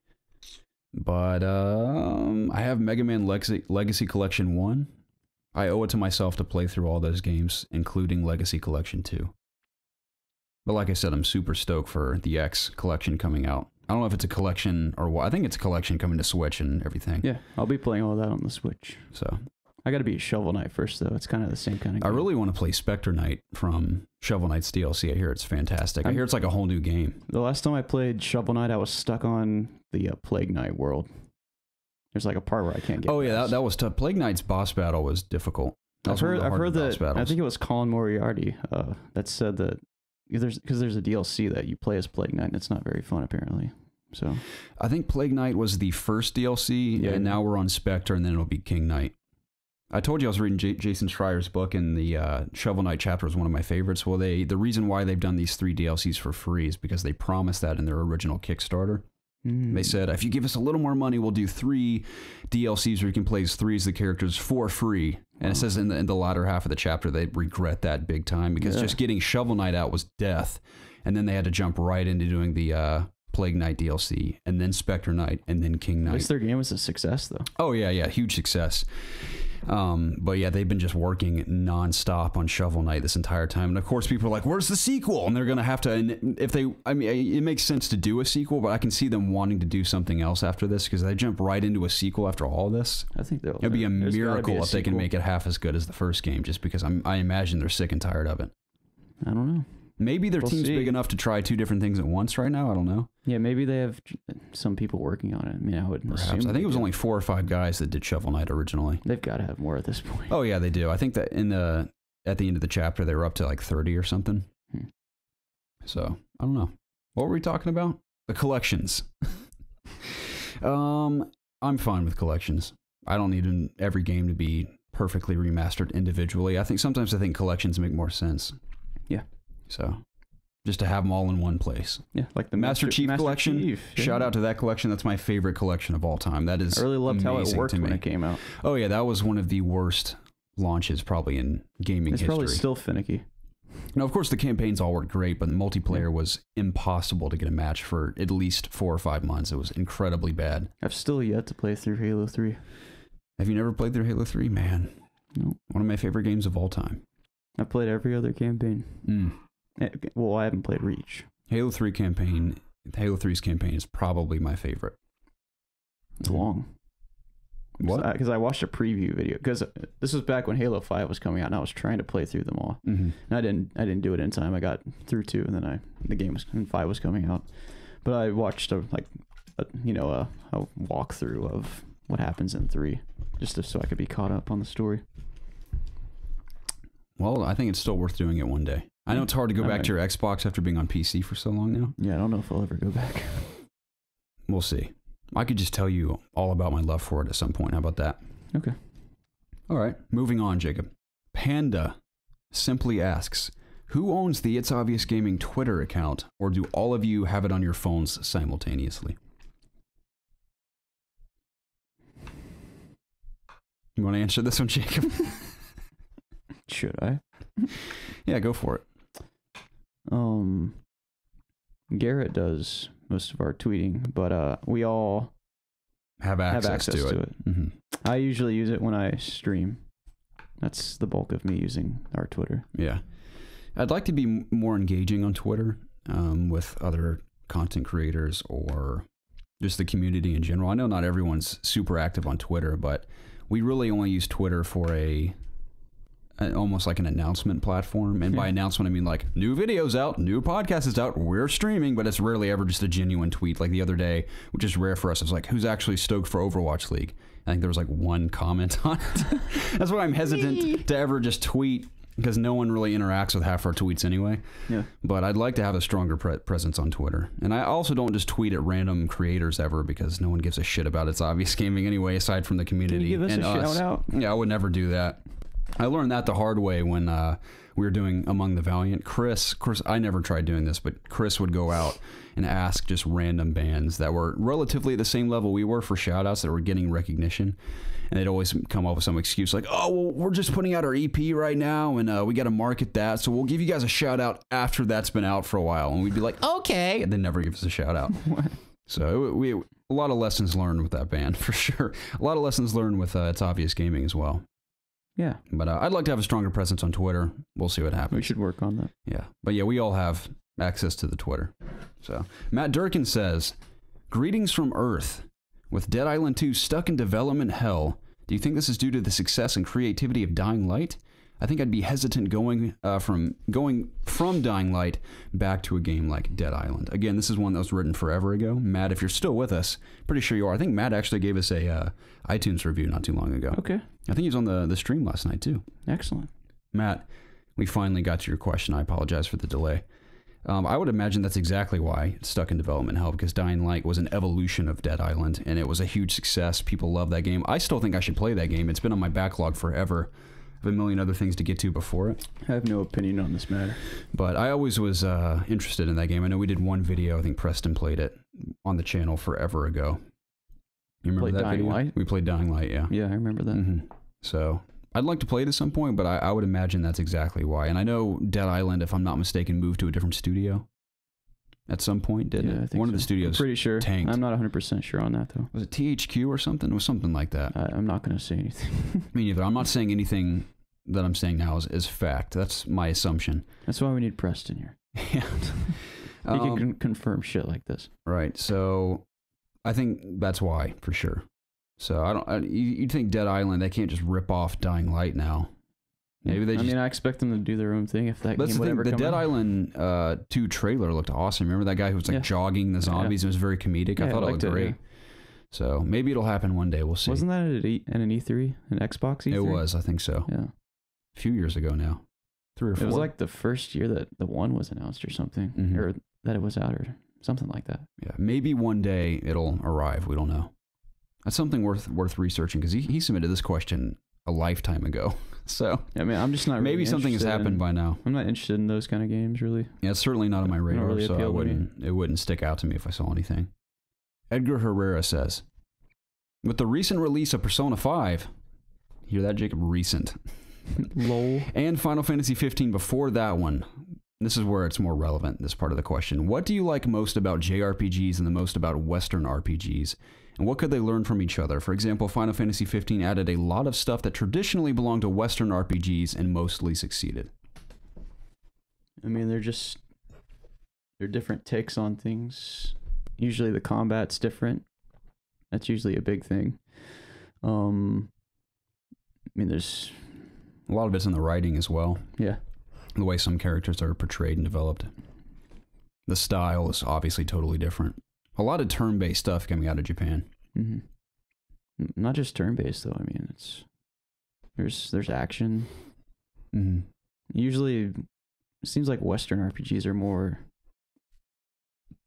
Speaker 1: But I have Mega Man Legacy Collection 1. I owe it to myself to play through all those games, including Legacy Collection 2. But like I said, I'm super stoked for the X collection coming out. I don't know if it's a collection or what. I think it's a collection coming to Switch and everything.
Speaker 2: Yeah, I'll be playing all that on the Switch.
Speaker 1: So
Speaker 2: I got to beat Shovel Knight first, though. It's kind of the same kind of game.
Speaker 1: I really want to play Spectre Knight from Shovel Knight's DLC. I hear it's fantastic. I hear it's like a whole new game.
Speaker 2: The last time I played Shovel Knight, I was stuck on the Plague Knight world. There's like a part where I can't get.
Speaker 1: Oh yeah, that was tough. Plague Knight's boss battle was difficult.
Speaker 2: I've heard that. I think it was Colin Moriarty that said that because there's a DLC that you play as Plague Knight, and it's not very fun apparently. So
Speaker 1: I think Plague Knight was the first DLC, and now we're on Spectre, and then it'll be King Knight. I told you I was reading Jason Schreier's book, and the Shovel Knight chapter was one of my favorites. Well, the reason why they've done these 3 DLCs for free is because they promised that in their original Kickstarter. They said, if you give us a little more money, we'll do 3 DLCs where you can play as 3 of the characters for free. And it says in the latter half of the chapter, they regret that big time because just getting Shovel Knight out was death. And then they had to jump right into doing the Plague Knight DLC, and then Spectre Knight, and then King Knight.
Speaker 2: At least their game was a success, though. Oh,
Speaker 1: yeah, huge success. But yeah, they've been just working nonstop on Shovel Knight this entire time. And of course, people are like, where's the sequel? And they're going to have to, and if they, I mean, it makes sense to do a sequel, but I can see them wanting to do something else after this because they jump right into a sequel after all this.
Speaker 2: I think
Speaker 1: it'd be a miracle if they can make it half as good as the first game, just because I imagine they're sick and tired of it.
Speaker 2: I don't know.
Speaker 1: Maybe their team's big enough to try 2 different things at once right now. I don't know.
Speaker 2: Yeah, maybe they have some people working on it. I mean, I would assume.
Speaker 1: I think it was only 4 or 5 guys that did Shovel Knight originally.
Speaker 2: They've got to have more at this point.
Speaker 1: Oh yeah, they do. I think that at the end of the chapter they were up to like 30 or something. So I don't know. What were we talking about? The collections. I'm fine with collections. I don't need every game to be perfectly remastered individually. I think collections make more sense.
Speaker 2: Yeah.
Speaker 1: So, just to have them all in one place.
Speaker 2: Yeah, like the
Speaker 1: Master Chief collection.
Speaker 2: Chief, yeah.
Speaker 1: Shout out to that collection. That's my favorite collection of all time. That is.
Speaker 2: I really loved how it worked when it came out.
Speaker 1: Oh yeah, that was one of the worst launches probably in gaming history.
Speaker 2: It's probably still finicky.
Speaker 1: Now, of course, the campaigns all worked great, but the multiplayer was impossible to get a match for at least 4 or 5 months. It was incredibly bad.
Speaker 2: I've still yet to play through Halo 3.
Speaker 1: Have you never played through Halo 3? Man.
Speaker 2: Nope.
Speaker 1: One of my favorite games of all time.
Speaker 2: I've played every other campaign. Well, I haven't played Reach.
Speaker 1: Halo 3's campaign is probably my favorite.
Speaker 2: It's long.
Speaker 1: What?
Speaker 2: Because I watched a preview video. Because this was back when Halo 5 was coming out, and I was trying to play through them all. And I didn't do it in time. I got through 2, and then and 5 was coming out. But I watched a walkthrough of what happens in 3, just so I could be caught up on the story.
Speaker 1: Well, I think it's still worth doing it one day. I know it's hard to go back to your Xbox after being on PC for so long now.
Speaker 2: Yeah, I don't know if I'll ever go back.
Speaker 1: We'll see. I could just tell you all about my love for it at some point. How about that?
Speaker 2: Okay.
Speaker 1: All right. Moving on, Jacob. Panda simply asks, who owns the It's Obvious Gaming Twitter account, or do all of you have it on your phones simultaneously? You want to answer this one, Jacob?
Speaker 2: Should I?
Speaker 1: Yeah, go for it.
Speaker 2: Garrett does most of our tweeting, but we all
Speaker 1: have access to it.
Speaker 2: I usually use it when I stream. That's the bulk of me using our Twitter.
Speaker 1: Yeah. I'd like to be more engaging on Twitter with other content creators or just the community in general. I know not everyone's super active on Twitter, but we really only use Twitter for almost like an announcement platform. And by announcement, I mean like new videos out, new podcast is out, we're streaming, but it's rarely ever just a genuine tweet. Like the other day, which is rare for us, it was like, who's actually stoked for Overwatch League? I think there was like 1 comment on it. That's why I'm hesitant to ever just tweet, because no one really interacts with half our tweets anyway. Yeah. But I'd like to have a stronger presence on Twitter. And I also don't just tweet at random creators ever, because no one gives a shit about It's Obvious Gaming anyway, aside from the community.
Speaker 2: Can you give us a shout out?
Speaker 1: Yeah, I would never do that. I learned that the hard way when we were doing Among the Valiant. Chris, of course, I never tried doing this, but Chris would go out and ask just random bands that were relatively at the same level we were for shout-outs that were getting recognition. And they'd always come up with some excuse like, oh, well, we're just putting out our EP right now, and we got to market that, so we'll give you guys a shout-out after that's been out for a while. And we'd be like, okay, and then never give us a shout-out. So we a lot of lessons learned with that band, for sure. A lot of lessons learned with It's Obvious Gaming as well.
Speaker 2: Yeah.
Speaker 1: But I'd like to have a stronger presence on Twitter. We'll see what happens.
Speaker 2: We should work on that.
Speaker 1: Yeah. But yeah, we all have access to the Twitter. So Matt Durkin says, greetings from Earth. With Dead Island 2 stuck in development hell, do you think this is due to the success and creativity of Dying Light? I think I'd be hesitant going from Dying Light back to a game like Dead Island. Again, this is one that was written forever ago. Matt, if you're still with us, pretty sure you are. I think Matt actually gave us a iTunes review not too long ago.
Speaker 2: Okay.
Speaker 1: I think he was on the stream last night too.
Speaker 2: Excellent.
Speaker 1: Matt, we finally got to your question. I apologize for the delay. I would imagine that's exactly why it's stuck in development hell, because Dying Light was an evolution of Dead Island, and it was a huge success. People love that game. I still think I should play that game. It's been on my backlog forever. I have a million other things to get to before it.
Speaker 2: I have no opinion on this matter.
Speaker 1: But I always was interested in that game. I know we did one video. I think Preston played it on the channel forever ago. You remember that
Speaker 2: Dying
Speaker 1: video?
Speaker 2: Light?
Speaker 1: We played Dying Light, yeah.
Speaker 2: Yeah, I remember that.
Speaker 1: Mm-hmm. So I'd like to play it at some point, but I would imagine that's exactly why. And I know Dead Island, if I'm not mistaken, moved to a different studio at some point, didn't it?
Speaker 2: I think
Speaker 1: One of the studios
Speaker 2: I'm pretty sure.
Speaker 1: tanked.
Speaker 2: I'm not 100% sure on that, though.
Speaker 1: Was it THQ or something? It was something like that.
Speaker 2: I'm not going to say anything.
Speaker 1: Me neither. I'm not saying anything that I'm saying now is fact. That's my assumption.
Speaker 2: That's why we need Preston here.
Speaker 1: Yeah.
Speaker 2: He can confirm shit like this.
Speaker 1: Right. So I think that's why, for sure. So you'd think Dead Island, they can't just rip off Dying Light now. Maybe they just...
Speaker 2: I expect them to do their own thing if that game would ever come out.
Speaker 1: The Dead Island 2 trailer looked awesome. Remember that guy who was like jogging the zombies? It was very comedic. I thought it looked great. Yeah. So maybe it'll happen one day. We'll see.
Speaker 2: Wasn't that at an E3? An Xbox E3?
Speaker 1: It was, I think so.
Speaker 2: Yeah.
Speaker 1: A few years ago now. 3 or 4.
Speaker 2: It was like the first year that the 1 was announced or something.
Speaker 1: Mm-hmm.
Speaker 2: Or that it was out or something like that.
Speaker 1: Yeah. Maybe one day it'll arrive. We don't know. That's something worth researching, because he submitted this question a lifetime ago. So
Speaker 2: I'm just not.
Speaker 1: Maybe
Speaker 2: really
Speaker 1: something has happened by now.
Speaker 2: I'm not interested in those kind of games, really.
Speaker 1: Yeah, it's certainly not on my radar,
Speaker 2: really
Speaker 1: so it wouldn't stick out to me if I saw anything. Edgar Herrera says, with the recent release of Persona 5, hear that, Jacob? Recent.
Speaker 2: Lol. And
Speaker 1: Final Fantasy 15 before that one. This is where it's more relevant, this part of the question. What do you like most about JRPGs and the most about Western RPGs? And what could they learn from each other? For example, Final Fantasy 15 added a lot of stuff that traditionally belonged to Western RPGs and mostly succeeded.
Speaker 2: They're different takes on things. Usually the combat's different. That's usually a big thing. There's
Speaker 1: a lot of it's in the writing as well.
Speaker 2: Yeah.
Speaker 1: The way some characters are portrayed and developed. The style is obviously totally different. A lot of turn-based stuff coming out of Japan.
Speaker 2: Mm-hmm. Not just turn-based though. There's action.
Speaker 1: Mm-hmm.
Speaker 2: Usually, it seems like Western RPGs are more,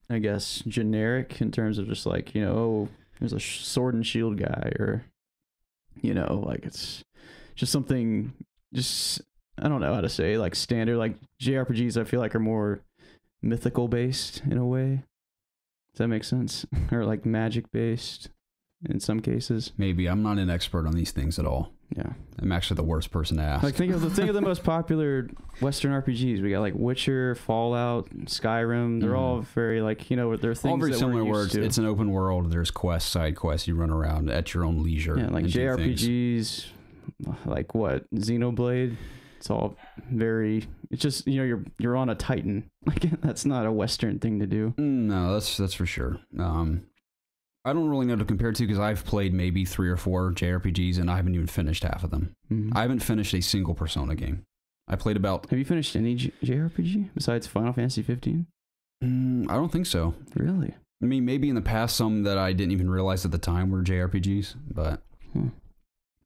Speaker 2: I guess, generic in terms of just like, there's a sword and shield guy, or like it's just something. Just I don't know how to say, like standard. Like JRPGs, I feel like are more mythical based in a way. Does that make sense? Or like magic based in some cases.
Speaker 1: Maybe. I'm not an expert on these things at all.
Speaker 2: Yeah.
Speaker 1: I'm actually the worst person to ask.
Speaker 2: Like think of the most popular Western RPGs. We got like Witcher, Fallout, Skyrim. They're all very like, they're things
Speaker 1: all very
Speaker 2: that
Speaker 1: similar
Speaker 2: we're used to.
Speaker 1: It's an open world. There's quests, side quests. You run around at your own leisure.
Speaker 2: Yeah, like JRPGs, like what? Xenoblade. It's all very. It's just you're on a Titan. Like that's not a Western thing to do.
Speaker 1: No, that's for sure. I don't really know to compare to because I've played maybe 3 or 4 JRPGs and I haven't even finished half of them.
Speaker 2: Mm-hmm.
Speaker 1: I haven't finished a single Persona game. I played about.
Speaker 2: Have you finished any JRPG besides Final Fantasy 15?
Speaker 1: I don't think so.
Speaker 2: Really?
Speaker 1: Maybe in the past some that I didn't even realize at the time were JRPGs, but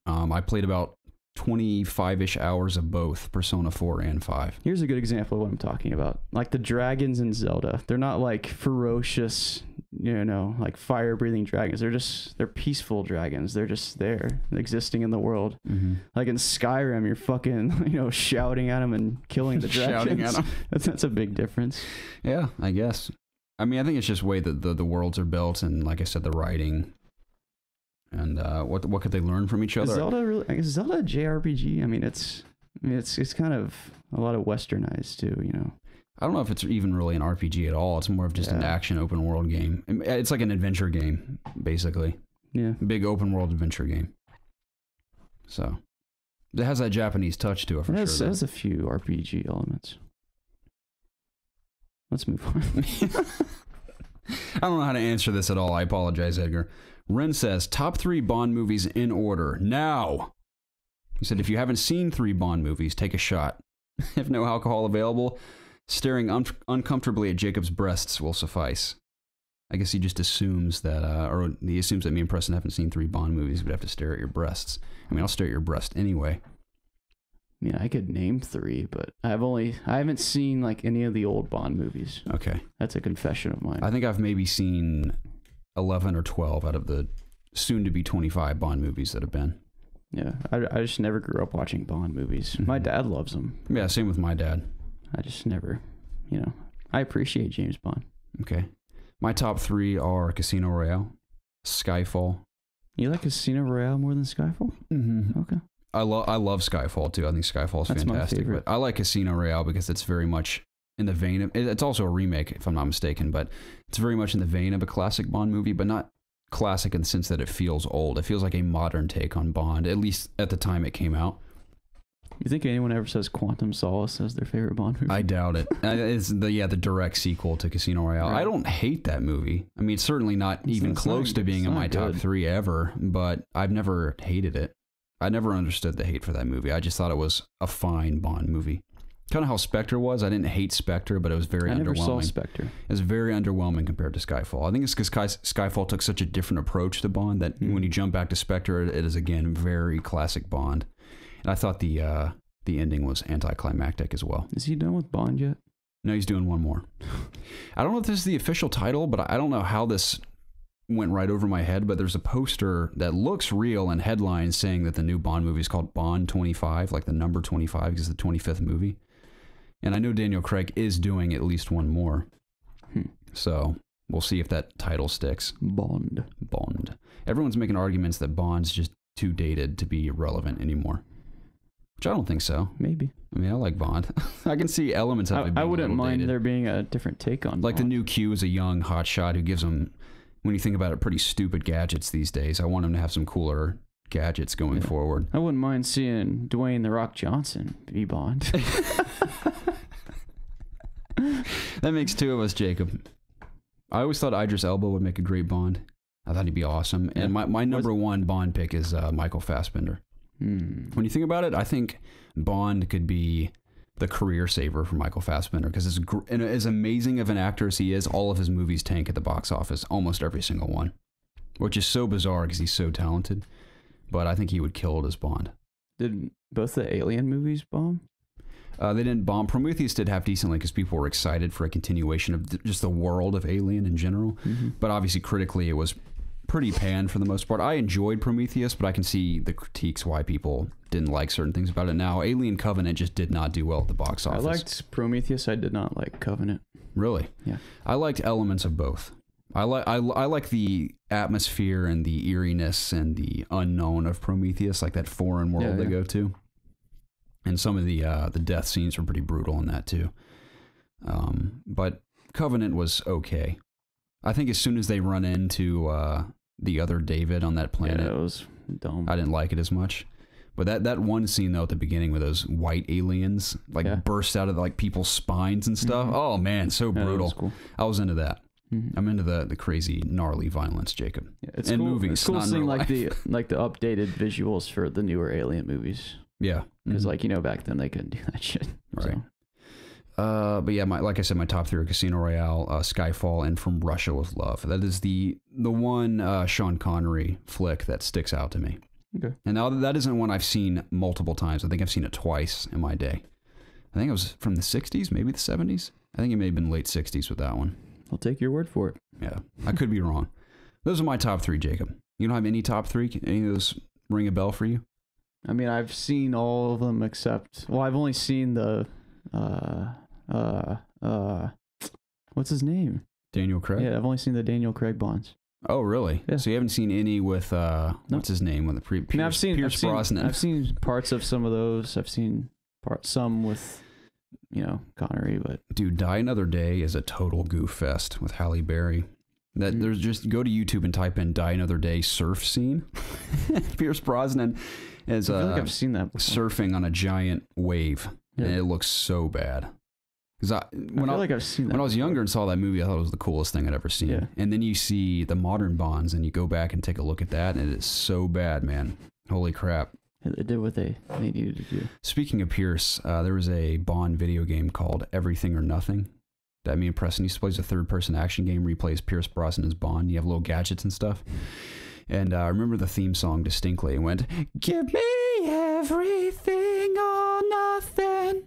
Speaker 1: I played about 25-ish hours of both Persona 4 and 5.
Speaker 2: Here's a good example of what I'm talking about. Like the dragons in Zelda. They're not like ferocious, like fire-breathing dragons. They're peaceful dragons. They're just there, existing in the world.
Speaker 1: Mm-hmm.
Speaker 2: Like in Skyrim, you're fucking, shouting at them and killing the dragons.
Speaker 1: Shouting at them.
Speaker 2: That's a big difference.
Speaker 1: Yeah, I guess. I think it's just the way that the worlds are built and, like I said, the writing. And what could they learn from each other?
Speaker 2: Is Zelda a JRPG? It's kind of a lot of westernized too,
Speaker 1: I don't know if it's even really an RPG at all. It's more of just an action open world game. It's like an adventure game, basically.
Speaker 2: Yeah.
Speaker 1: Big open world adventure game. So it has that Japanese touch to it for sure. It
Speaker 2: has a few RPG elements. Let's move on.
Speaker 1: I don't know how to answer this at all. I apologize, Edgar. Ren says, top 3 Bond movies in order. Now! He said, if you haven't seen 3 Bond movies, take a shot. If no alcohol available, staring uncomfortably at Jacob's breasts will suffice. I guess he just assumes that, or he assumes that me and Preston haven't seen 3 Bond movies. We'd have to stare at your breasts. I'll stare at your breast anyway.
Speaker 2: I mean, I could name 3, but I haven't seen like any of the old Bond movies.
Speaker 1: Okay.
Speaker 2: That's a confession of mine.
Speaker 1: I think I've maybe seen 11 or 12 out of the soon-to-be 25 Bond movies that have been.
Speaker 2: Yeah, I just never grew up watching Bond movies. My dad loves them.
Speaker 1: Yeah, same with my dad.
Speaker 2: I just never, I appreciate James Bond.
Speaker 1: Okay. My top 3 are Casino Royale, Skyfall.
Speaker 2: You like Casino Royale more than Skyfall?
Speaker 1: Mm-hmm.
Speaker 2: Okay.
Speaker 1: I love Skyfall too. I think Skyfall is fantastic. But I like Casino Royale because it's very much in the vein of, it's also a remake if I'm not mistaken, but it's very much in the vein of a classic Bond movie, but not classic in the sense that it feels old. It feels like a modern take on Bond, at least at the time it came out.
Speaker 2: You think anyone ever says Quantum Solace as their favorite Bond movie?
Speaker 1: I doubt it. It's the direct sequel to Casino Royale. Right. I don't hate that movie. I mean, it's certainly not even close to being in my top 3 ever, but I've never hated it. I never understood the hate for that movie. I just thought it was a fine Bond movie. Kind of how Spectre was. I didn't hate Spectre, but it was very underwhelming. I never saw
Speaker 2: Spectre.
Speaker 1: It was very underwhelming compared to Skyfall. I think it's because Skyfall took such a different approach to Bond that when you jump back to Spectre, it is again very classic Bond. And I thought the ending was anticlimactic as well.
Speaker 2: Is he done with Bond yet?
Speaker 1: No, he's doing one more. I don't know if this is the official title, but I don't know how this went right over my head, but there's a poster that looks real and headlines saying that the new Bond movie is called Bond 25, like the number 25 because it's the 25th movie. And I know Daniel Craig is doing at least one more. So we'll see if that title sticks.
Speaker 2: Bond.
Speaker 1: Everyone's making arguments that Bond's just too dated to be relevant anymore. Which I don't think so.
Speaker 2: Maybe.
Speaker 1: I mean, I like Bond. I can see elements of it being
Speaker 2: I wouldn't mind
Speaker 1: dated.
Speaker 2: There being a different take on
Speaker 1: like
Speaker 2: Bond.
Speaker 1: The new Q is a young hotshot who gives him, when you think about it, pretty stupid gadgets these days. I want him to have some cooler gadgets going forward.
Speaker 2: I wouldn't mind seeing Dwayne "The Rock" Johnson be Bond.
Speaker 1: That makes 2 of us, Jacob. I always thought Idris Elba would make a great Bond. I thought he'd be awesome. Yeah. And my number 1 Bond pick is Michael Fassbender. When you think about it, I think Bond could be the career saver for Michael Fassbender because as amazing of an actor as he is, all of his movies tank at the box office, almost every single one, which is so bizarre because he's so talented. But I think he would kill it as Bond.
Speaker 2: Did both the Alien movies bomb?
Speaker 1: They didn't bomb. Prometheus did half decently because people were excited for a continuation of just the world of Alien in general. But obviously critically it was pretty panned for the most part. I enjoyed Prometheus, but I can see the critiques why people didn't like certain things about it. Now, Alien Covenant just did not do well at the box office.
Speaker 2: I liked Prometheus. I did not like Covenant.
Speaker 1: Really?
Speaker 2: Yeah.
Speaker 1: I liked elements of both. I like the atmosphere and the eeriness and the unknown of Prometheus, like that foreign world they go to. And some of the death scenes were pretty brutal in that too. But Covenant was okay. I think as soon as they run into the other David on that planet,
Speaker 2: it was dumb.
Speaker 1: I didn't like it as much. But that one scene though at the beginning with those white aliens burst out of like people's spines and stuff. Oh man, so brutal. That was cool. I was into that. I'm into the crazy gnarly violence, Jacob.
Speaker 2: Yeah, it's cool.
Speaker 1: Movies.
Speaker 2: It's cool seeing like the updated visuals for the newer Alien movies.
Speaker 1: Yeah,
Speaker 2: because back then they couldn't do that shit.
Speaker 1: Right. So. But yeah, like I said, my top 3 are Casino Royale, Skyfall, and From Russia with Love. That is the one Sean Connery flick that sticks out to me.
Speaker 2: Okay.
Speaker 1: And now that isn't one I've seen multiple times. I think I've seen it twice in my day. I think it was from the 60s, maybe the 70s. I think it may have been late 60s with that one.
Speaker 2: I'll take your word for it.
Speaker 1: Yeah, I could be wrong. Those are my top 3, Jacob. You don't have any top 3? Can any of those ring a bell for you?
Speaker 2: I mean, I've seen all of them except... Well, I've only seen the... what's his name?
Speaker 1: Daniel Craig?
Speaker 2: Yeah, I've only seen the Daniel Craig Bonds.
Speaker 1: Oh, really? Yeah. So you haven't seen any with... what's his name? With the Pierce Brosnan.
Speaker 2: I've seen parts of some of those. I've seen some with... Connery, but
Speaker 1: dude, Die Another Day is a total goof fest with Halle Berry. There's just go to YouTube and type in Die Another Day surf scene. Pierce Brosnan is
Speaker 2: I feel like I've seen that before.
Speaker 1: Surfing on a giant wave, and it looks so bad. Because I feel like I've seen that when I was younger and saw that movie, I thought it was the coolest thing I'd ever seen. Yeah. And then you see the modern Bonds, and you go back and take a look at that, and it is so bad, man. Holy crap.
Speaker 2: They did what they needed to do.
Speaker 1: Speaking of Pierce, there was a Bond video game called Everything or Nothing that me and Preston used to play. It's a third-person action game where you play as Pierce Brosnan as Bond. You have little gadgets and stuff. And I remember the theme song distinctly. It went, "Give me everything or nothing."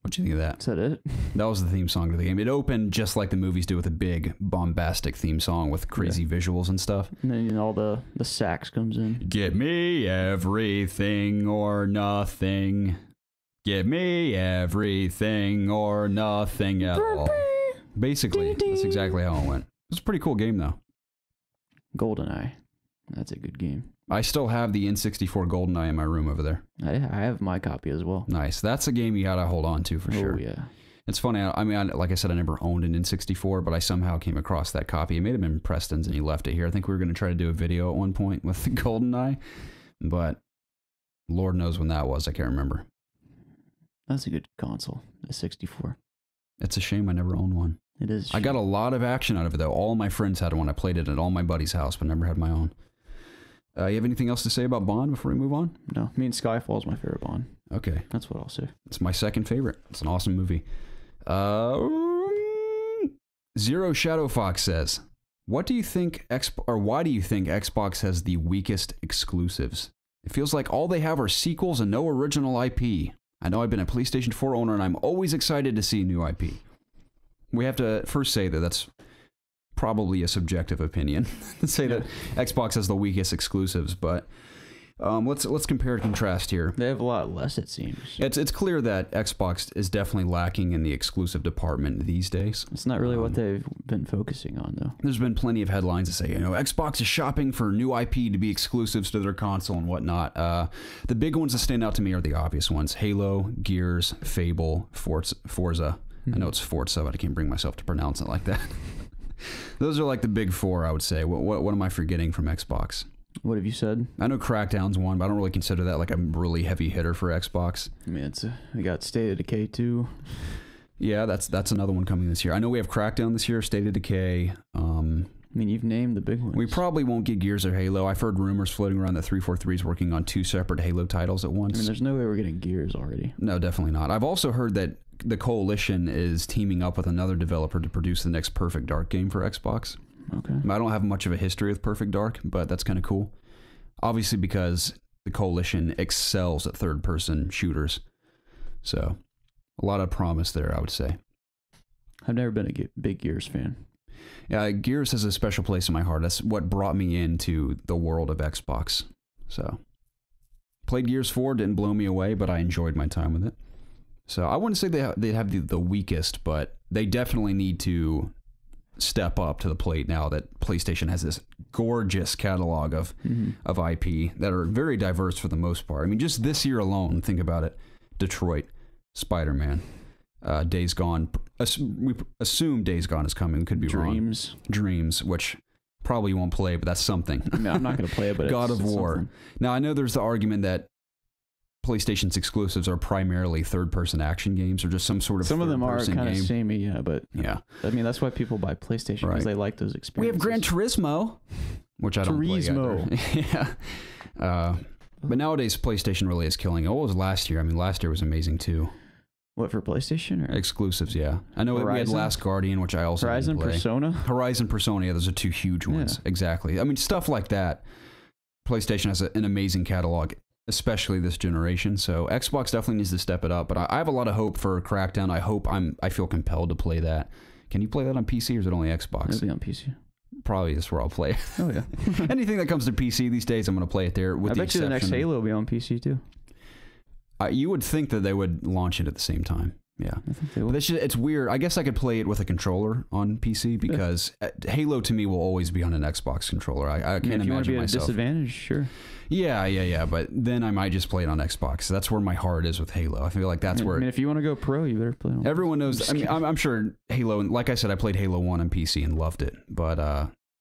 Speaker 1: What'd you think of that?
Speaker 2: Is that it?
Speaker 1: That was the theme song to the game. It opened just like the movies do, with a big bombastic theme song with crazy visuals and stuff.
Speaker 2: And then all the sax comes in.
Speaker 1: Give me everything or nothing. Give me everything or nothing at all. Basically, that's exactly how it went. It was a pretty cool game, though.
Speaker 2: GoldenEye. That's a good game.
Speaker 1: I still have the N64 GoldenEye in my room over there.
Speaker 2: I have my copy as well.
Speaker 1: Nice. That's a game you gotta hold on to for sure.
Speaker 2: Oh, yeah.
Speaker 1: It's funny. Like I said, I never owned an N64, but I somehow came across that copy. It may have been Preston's, and he left it here. I think we were going to try to do a video at one point with the GoldenEye, but Lord knows when that was. I can't remember.
Speaker 2: That's a good console, the 64.
Speaker 1: It's a shame I never owned one.
Speaker 2: It is.
Speaker 1: I got a lot of action out of it, though. All my friends had one. I played it at all my buddies' house, but never had my own. You have anything else to say about Bond before we move on?
Speaker 2: No. I mean, Skyfall's my favorite Bond.
Speaker 1: Okay.
Speaker 2: That's what I'll say.
Speaker 1: It's my second favorite. It's an awesome movie. Zero Shadow Fox says, why do you think Xbox has the weakest exclusives? It feels like all they have are sequels and no original IP. I know I've been a PlayStation 4 owner, and I'm always excited to see new IP. We have to first say that that's probably a subjective opinion to say that Xbox has the weakest exclusives, but let's compare and contrast here.
Speaker 2: They have a lot less, it seems.
Speaker 1: It's clear that Xbox is definitely lacking in the exclusive department these days.
Speaker 2: It's not really what they've been focusing on, though.
Speaker 1: There's been plenty of headlines that say, Xbox is shopping for new IP to be exclusives to their console and whatnot. The big ones that stand out to me are the obvious ones: Halo, Gears, Fable, Forza. I know it's Forza, but I can't bring myself to pronounce it like that. Those are like the big four, I would say. What am I forgetting from Xbox?
Speaker 2: What have you said?
Speaker 1: I know Crackdown's one, but I don't really consider that like a really heavy hitter for Xbox.
Speaker 2: I mean, we got State of Decay 2.
Speaker 1: Yeah, that's another one coming this year. I know we have Crackdown this year, State of Decay.
Speaker 2: I mean, you've named the big ones.
Speaker 1: We probably won't get Gears or Halo. I've heard rumors floating around that 343 is working on 2 separate Halo titles at once.
Speaker 2: I mean, there's no way we're getting Gears already.
Speaker 1: No, definitely not. I've also heard that the Coalition is teaming up with another developer to produce the next Perfect Dark game for Xbox.
Speaker 2: Okay.
Speaker 1: I don't have much of a history with Perfect Dark, but that's kind of cool. Obviously because the Coalition excels at third-person shooters. So, a lot of promise there, I would say.
Speaker 2: I've never been a big Gears fan.
Speaker 1: Yeah, Gears has a special place in my heart. That's what brought me into the world of Xbox. So, played Gears 4, didn't blow me away, but I enjoyed my time with it. So, I wouldn't say they have the weakest, but they definitely need to step up to the plate now that PlayStation has this gorgeous catalog of IP that are very diverse for the most part. I mean, just this year alone, think about it: Detroit, Spider-Man, Days Gone. We assume Days Gone is coming. Could be wrong. Dreams, which probably won't play, but that's something.
Speaker 2: No, I'm not going to play it, but
Speaker 1: God of War.
Speaker 2: Something.
Speaker 1: Now, I know there's the argument that PlayStation's exclusives are primarily third-person action games, or just some sort of
Speaker 2: some of them are kind of
Speaker 1: game.
Speaker 2: samey, yeah, but
Speaker 1: yeah,
Speaker 2: I mean that's why people buy PlayStation, because they like those experiences.
Speaker 1: We have Gran Turismo, which I don't play either. Yeah, but nowadays PlayStation really is killing it. What was last year? I mean, last year was amazing too.
Speaker 2: What, for PlayStation? Or?
Speaker 1: Exclusives, yeah. I know we had Last Guardian, which I also
Speaker 2: Horizon
Speaker 1: didn't play.
Speaker 2: Persona,
Speaker 1: Persona, yeah, those are 2 huge ones.
Speaker 2: Yeah.
Speaker 1: Exactly. I mean, stuff like that. PlayStation has an amazing catalog, especially this generation. So Xbox definitely needs to step it up. But I have a lot of hope for Crackdown. I feel compelled to play that. Can you play that on PC, or is it only Xbox?
Speaker 2: It'll be on PC.
Speaker 1: Probably that's where I'll play it.
Speaker 2: Oh yeah.
Speaker 1: Anything that comes to PC these days, I'm going to play it there. With
Speaker 2: I bet you the next Halo will be on PC too.
Speaker 1: You would think that they would launch it at the same time. Yeah,
Speaker 2: I think they will.
Speaker 1: It's weird. I guess I could play it with a controller on PC, because Halo to me will always be on an Xbox controller. I can't imagine myself. If you want to be at a
Speaker 2: disadvantage, sure.
Speaker 1: Yeah. But then I might just play it on Xbox. That's where my heart is with Halo. I feel like that's where.
Speaker 2: I mean, if you want to go pro, you better play it on.
Speaker 1: Everyone knows. I mean, I'm sure Halo. And like I said, I played Halo 1 on PC and loved it. But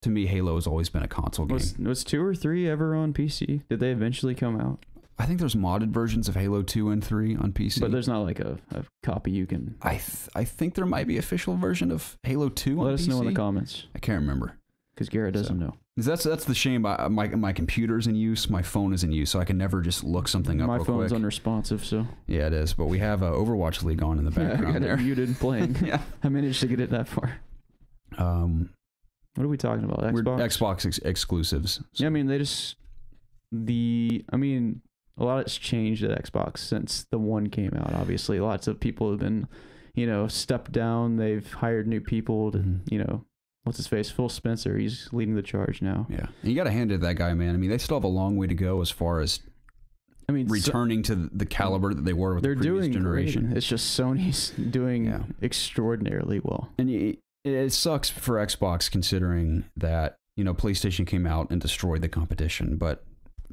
Speaker 1: to me, Halo has always been a console game.
Speaker 2: Was 2 or 3 ever on PC? Did they eventually come out?
Speaker 1: I think there's modded versions of Halo 2 and 3 on PC.
Speaker 2: But there's not like a copy you can...
Speaker 1: I think there might be an official version of Halo 2 on PC.
Speaker 2: Let us know in the comments.
Speaker 1: I can't remember.
Speaker 2: Because Garrett doesn't know.
Speaker 1: That's the shame. My computer's in use, my phone is in use, so I can never just look something up real quick.
Speaker 2: My phone's unresponsive, so...
Speaker 1: Yeah, it is. But we have Overwatch League on in the background.
Speaker 2: I got it muted playing.
Speaker 1: Yeah.
Speaker 2: I managed to get it that far. What are we talking about? Xbox?
Speaker 1: We're Xbox exclusives.
Speaker 2: So. Yeah, I mean, a lot has changed at Xbox since the one came out. Obviously, lots of people have been, stepped down. They've hired new people to, what's his face? Phil Spencer. He's leading the charge now.
Speaker 1: Yeah. And you got to hand it to that guy, man. I mean, they still have a long way to go as far as returning to the caliber that they were with the previous generation.
Speaker 2: Great. It's just Sony's doing extraordinarily well.
Speaker 1: And it sucks for Xbox considering that, PlayStation came out and destroyed the competition, but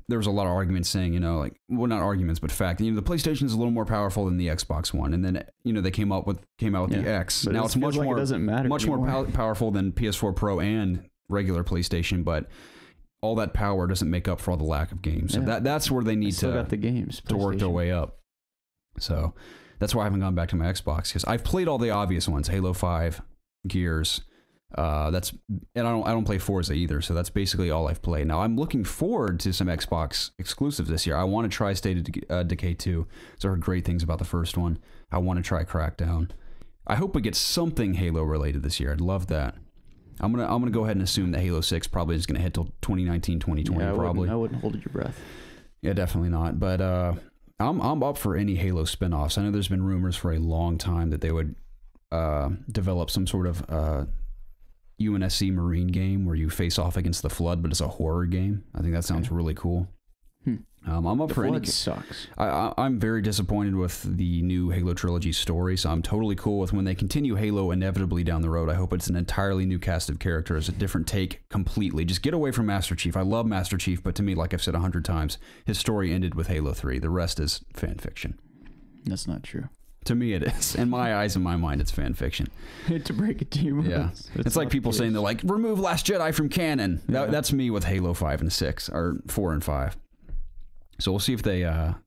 Speaker 1: there was a lot of arguments saying, not arguments, but fact, the PlayStation is a little more powerful than the Xbox One. And then, they came out with the X.
Speaker 2: But
Speaker 1: now it's much more,
Speaker 2: it doesn't matter
Speaker 1: more powerful than PS4 Pro and regular PlayStation, but all that power doesn't make up for all the lack of games. So that's where they need
Speaker 2: got the games
Speaker 1: to work their way up. So that's why I haven't gone back to my Xbox, because I've played all the obvious ones, Halo 5, Gears. And I don't play Forza either, so that's basically all I've played. Now I'm looking forward to some Xbox exclusives this year. I want to try State of Decay 2. So I heard great things about the first one. I want to try Crackdown. I hope we get something Halo related this year. I'd love that. I'm gonna go ahead and assume that Halo 6 probably is gonna hit till 2019, 2020.
Speaker 2: I wouldn't hold your breath.
Speaker 1: Yeah, definitely not. But I'm up for any Halo spinoffs. I know there's been rumors for a long time that they would develop some sort of UNSC Marine game where you face off against the Flood, but it's a horror game. I think that sounds really cool. I'm up for any.
Speaker 2: Flood sucks.
Speaker 1: I'm very disappointed with the new Halo trilogy story, so I'm totally cool with when they continue Halo inevitably down the road. I hope it's an entirely new cast of characters, a different take completely. Just get away from Master Chief. I love Master Chief, but to me, like I've said 100 times, his story ended with Halo 3. The rest is fan fiction.
Speaker 2: That's not true.
Speaker 1: To me, it is. In my eyes and my mind, it's fan fiction.
Speaker 2: Hate to break it to you.
Speaker 1: Yeah. It's like people saying they're like, remove Last Jedi from canon. That's me with Halo 5 and 6, or 4 and 5. So we'll see if they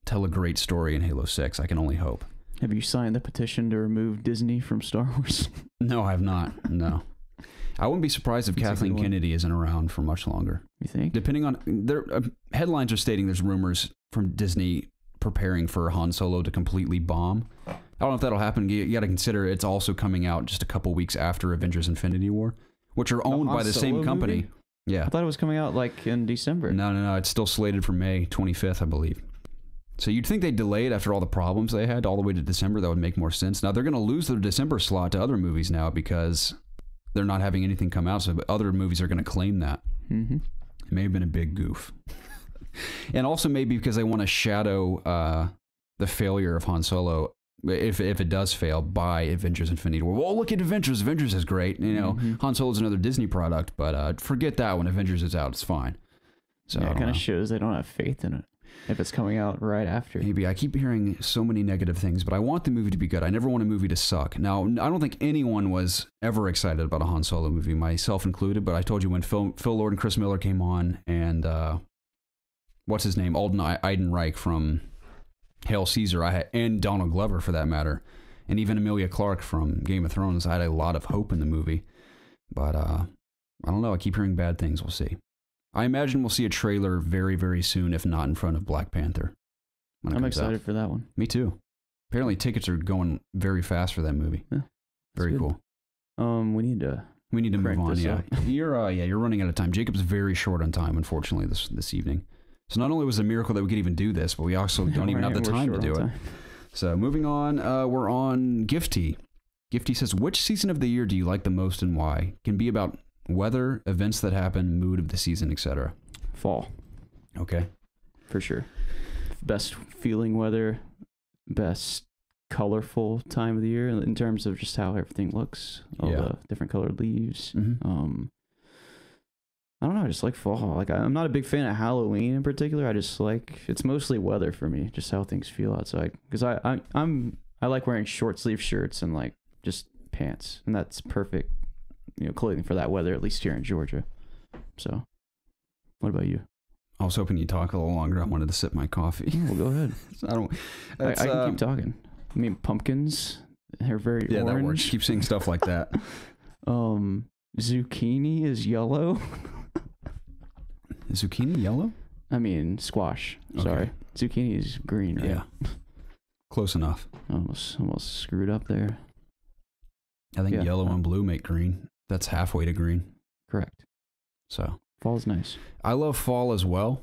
Speaker 1: tell a great story in Halo 6. I can only hope.
Speaker 2: Have you signed the petition to remove Disney from Star Wars?
Speaker 1: No, I have not. No. I wouldn't be surprised if Kathleen Kennedy isn't around for much longer.
Speaker 2: You think?
Speaker 1: Depending on... their headlines are stating there's rumors from Disney preparing for Han Solo to completely bomb. I don't know if that'll happen. You got to consider it's also coming out just a couple weeks after Avengers Infinity War, which are owned by the same company.
Speaker 2: Movie?
Speaker 1: Yeah.
Speaker 2: I thought it was coming out like in December.
Speaker 1: No. It's still slated for May 25th, I believe. So you'd think they'd delay it after all the problems they had all the way to December. That would make more sense. Now they're going to lose their December slot to other movies now because they're not having anything come out. So other movies are going to claim that.
Speaker 2: Mm-hmm.
Speaker 1: It may have been a big goof. And also maybe because they want to shadow the failure of Han Solo, if it does fail, by Avengers Infinity War. Well, look at Avengers. Avengers is great. Han Solo's another Disney product, but forget that when Avengers is out. It's fine. So
Speaker 2: it kind of shows they don't have faith in it if it's coming out right after.
Speaker 1: Maybe. I keep hearing so many negative things, but I want the movie to be good. I never want a movie to suck. Now, I don't think anyone was ever excited about a Han Solo movie, myself included, but I told you when Phil Lord and Chris Miller came on and what's his name? Alden Ehrenreich from Hail Caesar, and Donald Glover for that matter, and even Emilia Clarke from Game of Thrones. I had a lot of hope in the movie, but I don't know. I keep hearing bad things. We'll see. I imagine we'll see a trailer very, very soon, if not in front of Black Panther.
Speaker 2: I'm excited for that one.
Speaker 1: Me too. Apparently, tickets are going very fast for that movie.
Speaker 2: Yeah,
Speaker 1: very cool.
Speaker 2: We need to
Speaker 1: move on. Yeah, you're running out of time. Jacob's very short on time, unfortunately, this evening. So not only was it a miracle that we could even do this, but we also don't even have the time to do it. So moving on, we're on Gifty. Gifty says, which season of the year do you like the most and why? Can be about weather, events that happen, mood of the season, etc.
Speaker 2: Fall.
Speaker 1: Okay.
Speaker 2: For sure. Best feeling weather, best colorful time of the year in terms of just how everything looks. All the different colored leaves.
Speaker 1: Mm-hmm.
Speaker 2: I don't know. I just like fall. Like I'm not a big fan of Halloween in particular. I just like it's mostly weather for me, just how things feel outside. Because I like wearing short sleeve shirts and like just pants, and that's perfect, clothing for that weather. At least here in Georgia. So, what about you?
Speaker 1: I was hoping you'd talk a little longer. I wanted to sip my coffee.
Speaker 2: Well, go ahead. I can keep talking. I mean, pumpkins. They're very orange.
Speaker 1: That works. Keep saying stuff like that.
Speaker 2: Zucchini is yellow.
Speaker 1: Is zucchini yellow?
Speaker 2: I mean, squash. Sorry.
Speaker 1: Okay.
Speaker 2: Zucchini is green, right?
Speaker 1: Yeah. Close enough.
Speaker 2: Almost screwed up there.
Speaker 1: I think yellow and blue make green. That's halfway to green.
Speaker 2: Correct.
Speaker 1: So
Speaker 2: fall's nice.
Speaker 1: I love fall as well.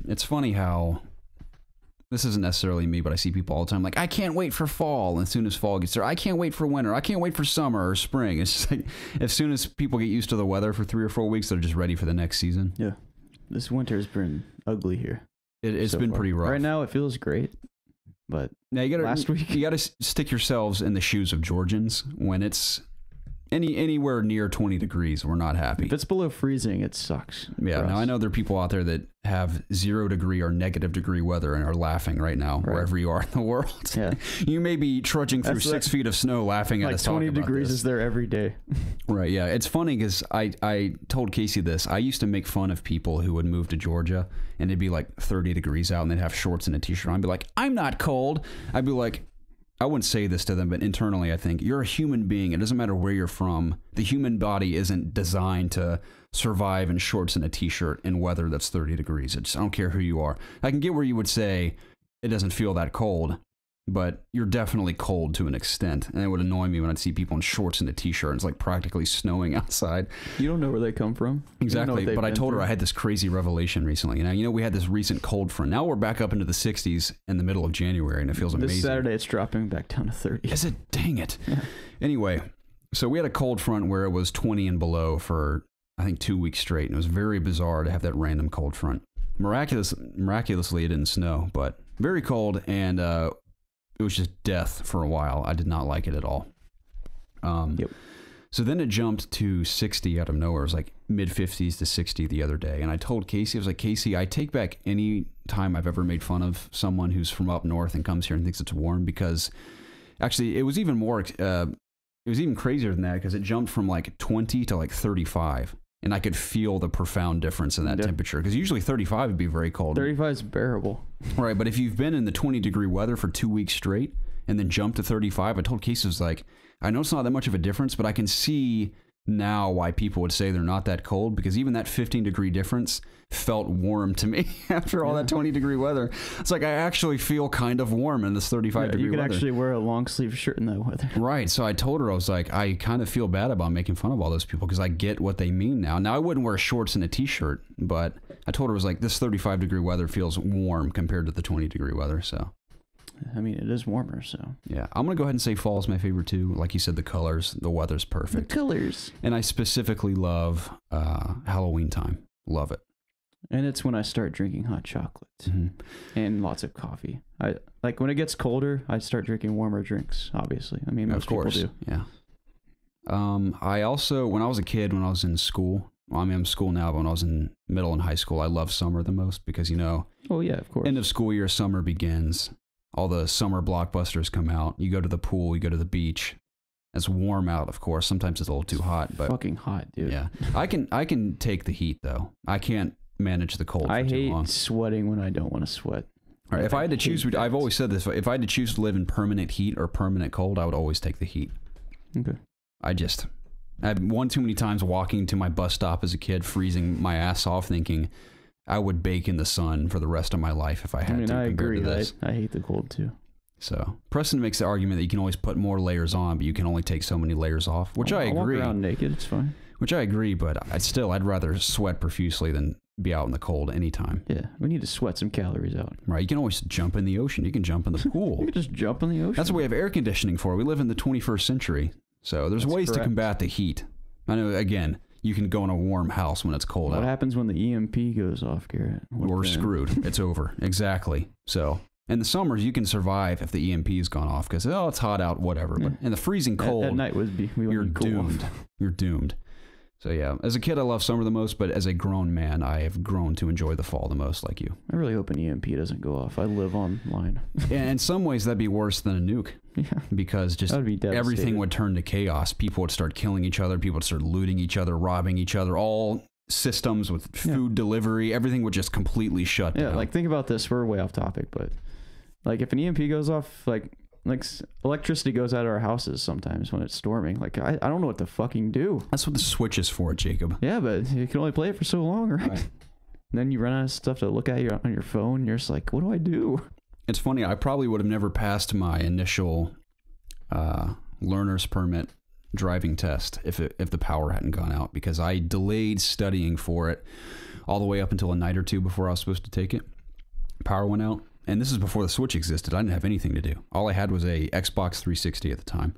Speaker 1: It's funny how this isn't necessarily me, but I see people all the time like, I can't wait for fall. And as soon as fall gets there, I can't wait for winter. I can't wait for summer or spring. It's just like, as soon as people get used to the weather for 3 or 4 weeks, they're just ready for the next season.
Speaker 2: Yeah. This winter's been ugly here.
Speaker 1: It's so been far. Pretty rough.
Speaker 2: Right now it feels great, but
Speaker 1: now you gotta,
Speaker 2: last week...
Speaker 1: you got to stick yourselves in the shoes of Georgians when it's anywhere near 20 degrees. We're not happy.
Speaker 2: If it's below freezing, it sucks.
Speaker 1: Yeah, now I know there are people out there that have 0 degree or negative degree weather and are laughing right now, wherever you are in the world. Yeah. You may be trudging through 6 feet of snow laughing at us talking about
Speaker 2: 20 degrees is there every day.
Speaker 1: Right, yeah. It's funny because I told Casey this. I used to make fun of people who would move to Georgia and it'd be like 30 degrees out and they'd have shorts and a t-shirt on. I'd be like, I'm not cold. I'd be like, I wouldn't say this to them, but internally I think, you're a human being. It doesn't matter where you're from. The human body isn't designed to survive in shorts and a t-shirt in weather that's 30 degrees. I don't care who you are. I can get where you would say it doesn't feel that cold, but you're definitely cold to an extent. And it would annoy me when I'd see people in shorts and a t-shirt and it's like practically snowing outside.
Speaker 2: You don't know where they come from.
Speaker 1: Exactly. But I told her I had this crazy revelation recently. You know, we had this recent cold front. Now we're back up into the 60s in the middle of January and it feels amazing.
Speaker 2: This Saturday it's dropping back down to 30.
Speaker 1: Is it? Dang it. Yeah. Anyway, so we had a cold front where it was 20 and below for, I think, 2 weeks straight. And it was very bizarre to have that random cold front. Miraculously, it didn't snow, but very cold and, it was just death for a while. I did not like it at all.
Speaker 2: Yep.
Speaker 1: So then it jumped to 60 out of nowhere. It was like mid-50s to 60 the other day. And I told Casey, I was like, Casey, I take back any time I've ever made fun of someone who's from up north and comes here and thinks it's warm, because actually it was even more, it was even crazier than that because it jumped from like 20 to like 35. And I could feel the profound difference in that temperature. Because usually 35 would be very cold.
Speaker 2: 35 is bearable.
Speaker 1: Right, but if you've been in the 20 degree weather for 2 weeks straight and then jump to 35, I told Casey, was like, I know it's not that much of a difference, but I can see now why people would say they're not that cold, because even that 15 degree difference felt warm to me after all that 20 degree weather. It's like I actually feel kind of warm in this 35 degree weather.
Speaker 2: You can actually wear a long sleeve shirt in that weather.
Speaker 1: Right. So I told her, I was like, I kind of feel bad about making fun of all those people because I get what they mean now. Now I wouldn't wear shorts and a t-shirt, but I told her, I was like, this 35 degree weather feels warm compared to the 20 degree weather. So
Speaker 2: I mean, it is warmer, so.
Speaker 1: Yeah, I'm going to go ahead and say fall is my favorite too. Like you said, the colors, the weather's perfect.
Speaker 2: The colors.
Speaker 1: And I specifically love Halloween time. Love it.
Speaker 2: And it's when I start drinking hot chocolate and lots of coffee. I like when it gets colder, I start drinking warmer drinks, obviously. I mean, most people do.
Speaker 1: Yeah. I also, when I was a kid, when I was in school, well, I mean, I'm in school now, but when I was in middle and high school, I loved summer the most because, you know,
Speaker 2: oh yeah, of course.
Speaker 1: End of school year, summer begins. All the summer blockbusters come out. You go to the pool, you go to the beach. It's warm out, of course. Sometimes it's a little too hot, but
Speaker 2: fucking hot, dude.
Speaker 1: Yeah. I can take the heat though. I can't manage the cold for too long.
Speaker 2: I hate sweating when I don't want to sweat.
Speaker 1: All right, if I had to choose, I've always said this, if I had to choose to live in permanent heat or permanent cold, I would always take the heat.
Speaker 2: Okay.
Speaker 1: I had one too many times walking to my bus stop as a kid, freezing my ass off, thinking I would bake in the sun for the rest of my life if I had to.
Speaker 2: I
Speaker 1: agree.
Speaker 2: I hate the cold too.
Speaker 1: So Preston makes the argument that you can always put more layers on, but you can only take so many layers off, which I agree.
Speaker 2: Walk around naked, it's fine.
Speaker 1: Which I agree, but I'd rather sweat profusely than be out in the cold anytime.
Speaker 2: Yeah, we need to sweat some calories out.
Speaker 1: Right, you can always jump in the ocean. You can jump in the pool.
Speaker 2: You can just jump in the ocean.
Speaker 1: That's what we have air conditioning for. We live in the 21st century, so there's ways to combat the heat. I know, again, you can go in a warm house when it's cold out.
Speaker 2: What happens when the EMP goes off, Garrett?
Speaker 1: We're screwed. It's over. Exactly. So in the summers, you can survive if the EMP has gone off because, it's hot out, whatever. But in the freezing cold,
Speaker 2: at night
Speaker 1: you're doomed. You're doomed. So yeah, as a kid, I love summer the most, but as a grown man, I have grown to enjoy the fall the most, like you.
Speaker 2: I really hope an EMP doesn't go off. I live online.
Speaker 1: Yeah, in some ways, that'd be worse than a nuke.
Speaker 2: Yeah.
Speaker 1: Because just everything would turn to chaos. People would start killing each other. People would start looting each other, robbing each other. All systems with food delivery, everything would just completely shut down.
Speaker 2: Yeah, like think about this. We're way off topic, but like if an EMP goes off, like electricity goes out of our houses sometimes when it's storming. Like I don't know what to fucking do.
Speaker 1: That's what the switch is for, Jacob.
Speaker 2: Yeah, but you can only play it for so long, right? And then you run out of stuff to look at on your phone. And you're just like, what do I do?
Speaker 1: It's funny. I probably would have never passed my initial learner's permit driving test if the power hadn't gone out, because I delayed studying for it all the way up until a night or two before I was supposed to take it. Power went out, and this is before the Switch existed. I didn't have anything to do. All I had was a Xbox 360 at the time.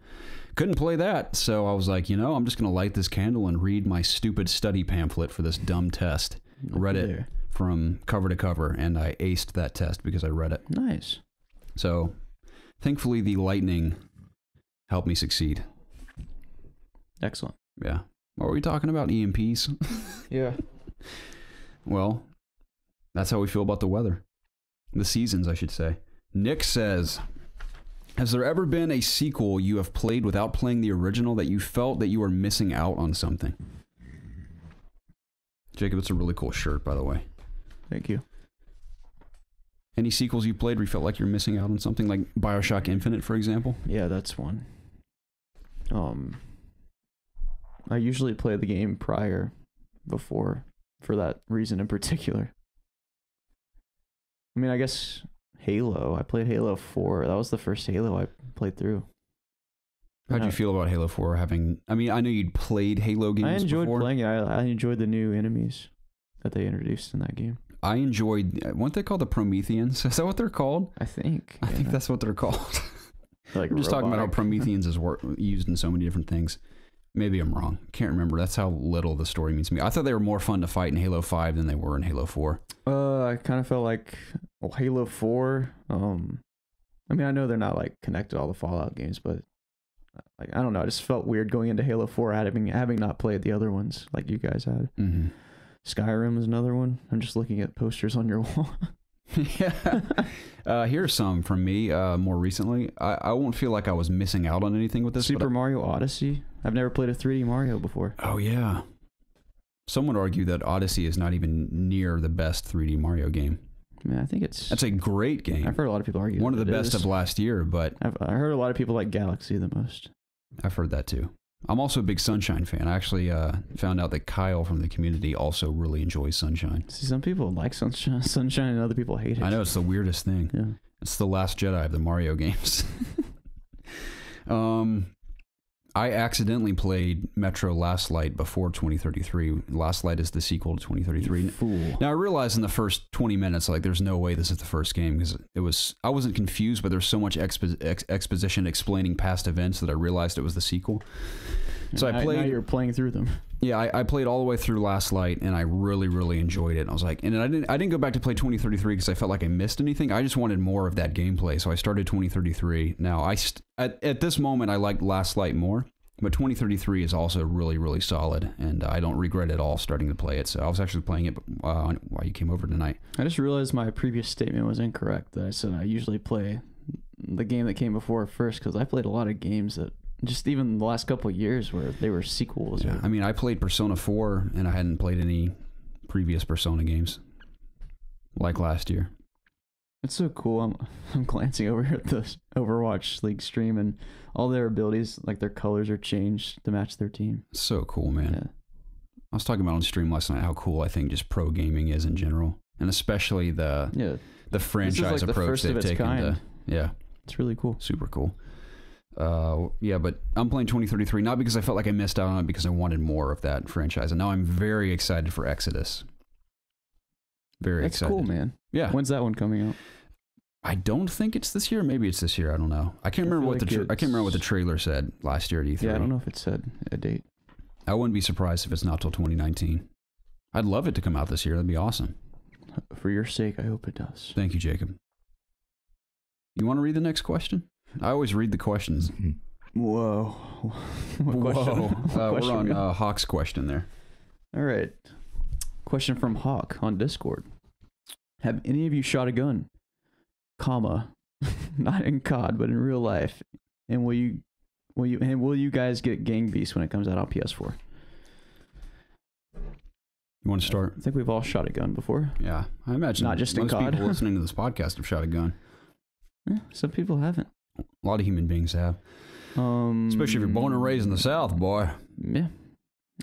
Speaker 1: Couldn't play that, so I was like, I'm just going to light this candle and read my stupid study pamphlet for this dumb test. Read it from cover to cover, and I aced that test because I read it.
Speaker 2: Nice.
Speaker 1: So, thankfully, the lightning helped me succeed.
Speaker 2: Excellent.
Speaker 1: Yeah. What were we talking about? EMPs?
Speaker 2: Yeah.
Speaker 1: Well, that's how we feel about the weather. The seasons, I should say. Nick says, has there ever been a sequel you have played without playing the original that you felt that you were missing out on something? Jacob, it's a really cool shirt, by the way.
Speaker 2: Thank you.
Speaker 1: Any sequels you played where you felt like you're missing out on something, like BioShock Infinite, for example?
Speaker 2: Yeah, that's one. I usually play the game before, for that reason in particular. I mean, I guess Halo. I played Halo 4. That was the first Halo I played through.
Speaker 1: How'd you feel about Halo 4 having... I mean, I know you'd played Halo games before.
Speaker 2: I enjoyed playing it. I enjoyed the new enemies that they introduced in that game.
Speaker 1: I enjoyed... weren't they called the Prometheans? Is that what they're called?
Speaker 2: I think.
Speaker 1: I think that's what they're called.
Speaker 2: Like
Speaker 1: We're just talking about how Prometheans is used in so many different things. Maybe I'm wrong. Can't remember. That's how little the story means to me. I thought they were more fun to fight in Halo 5 than they were in Halo 4.
Speaker 2: I kind of felt like Halo 4. I mean, I know they're not like connected to all the Fallout games, but like I don't know. I just felt weird going into Halo 4 having not played the other ones like you guys had.
Speaker 1: Mm-hmm.
Speaker 2: Skyrim is another one. I'm just looking at posters on your wall.
Speaker 1: Yeah. Here's some from me more recently. I won't feel like I was missing out on anything with this.
Speaker 2: Super Mario Odyssey. I've never played a 3D Mario before.
Speaker 1: Oh, yeah. Some would argue that Odyssey is not even near the best 3D Mario game.
Speaker 2: Man, I think that's
Speaker 1: a great game.
Speaker 2: I've heard a lot of people argue.
Speaker 1: One of the best of last year, but...
Speaker 2: I heard a lot of people like Galaxy the most.
Speaker 1: I've heard that too. I'm also a big Sunshine fan. I actually found out that Kyle from the community also really enjoys Sunshine.
Speaker 2: See, some people like Sunshine and other people hate it.
Speaker 1: I know, it's the weirdest thing.
Speaker 2: Yeah.
Speaker 1: It's the Last Jedi of the Mario games. I accidentally played Metro Last Light before 2033. Last Light is the sequel to 2033.
Speaker 2: You fool.
Speaker 1: Now, I realized in the first 20 minutes, like, there's no way this is the first game, because I wasn't confused, but there's so much exposition explaining past events that I realized it was the sequel. So I played.
Speaker 2: Now you're playing through them.
Speaker 1: Yeah, I played all the way through Last Light, and I really, really enjoyed it. And I was like, and I didn't go back to play 2033 because I felt like I missed anything. I just wanted more of that gameplay, so I started 2033. Now, at this moment, I liked Last Light more, but 2033 is also really, really solid, and I don't regret at all starting to play it. So I was actually playing it while you came over tonight.
Speaker 2: I just realized my previous statement was incorrect. That I said I usually play the game that came before first, because I played a lot of games that just even the last couple of years where they were sequels.
Speaker 1: Yeah, I mean, I played Persona 4, and I hadn't played any previous Persona games like last year.
Speaker 2: It's so cool. I'm glancing over here at the Overwatch League stream, and all their abilities, like their colors, are changed to match their team.
Speaker 1: So cool, man.
Speaker 2: Yeah.
Speaker 1: I was talking about on stream last night how cool I think just pro gaming is in general, and especially the franchise approach they've taken. Yeah,
Speaker 2: it's really cool.
Speaker 1: Super cool. Yeah, but I'm playing 2033 not because I felt like I missed out on it, because I wanted more of that franchise, and now I'm very excited for Exodus. Very excited.
Speaker 2: That's cool, man.
Speaker 1: Yeah.
Speaker 2: When's that one coming out?
Speaker 1: I don't think it's this year. Maybe it's this year. I don't know. I can't remember what the trailer said last year at E3.
Speaker 2: Yeah, I don't know if it said a date.
Speaker 1: I wouldn't be surprised if it's not till 2019. I'd love it to come out this year. That'd be awesome.
Speaker 2: For your sake, I hope it does.
Speaker 1: Thank you, Jacob. You want to read the next question? I always read the questions.
Speaker 2: Whoa. What question?
Speaker 1: We're on Hawk's question there.
Speaker 2: All right. Question from Hawk on Discord. Have any of you shot a gun? Comma. Not in COD, but in real life. And will you guys get Gang Beast when it comes out on PS4?
Speaker 1: You want to start?
Speaker 2: I think we've all shot a gun before.
Speaker 1: Yeah, I imagine
Speaker 2: not just in COD.
Speaker 1: Most people listening to this podcast have shot a gun.
Speaker 2: Yeah, some people haven't.
Speaker 1: A lot of human beings have. Especially if you're born and raised in the South, boy.
Speaker 2: Yeah.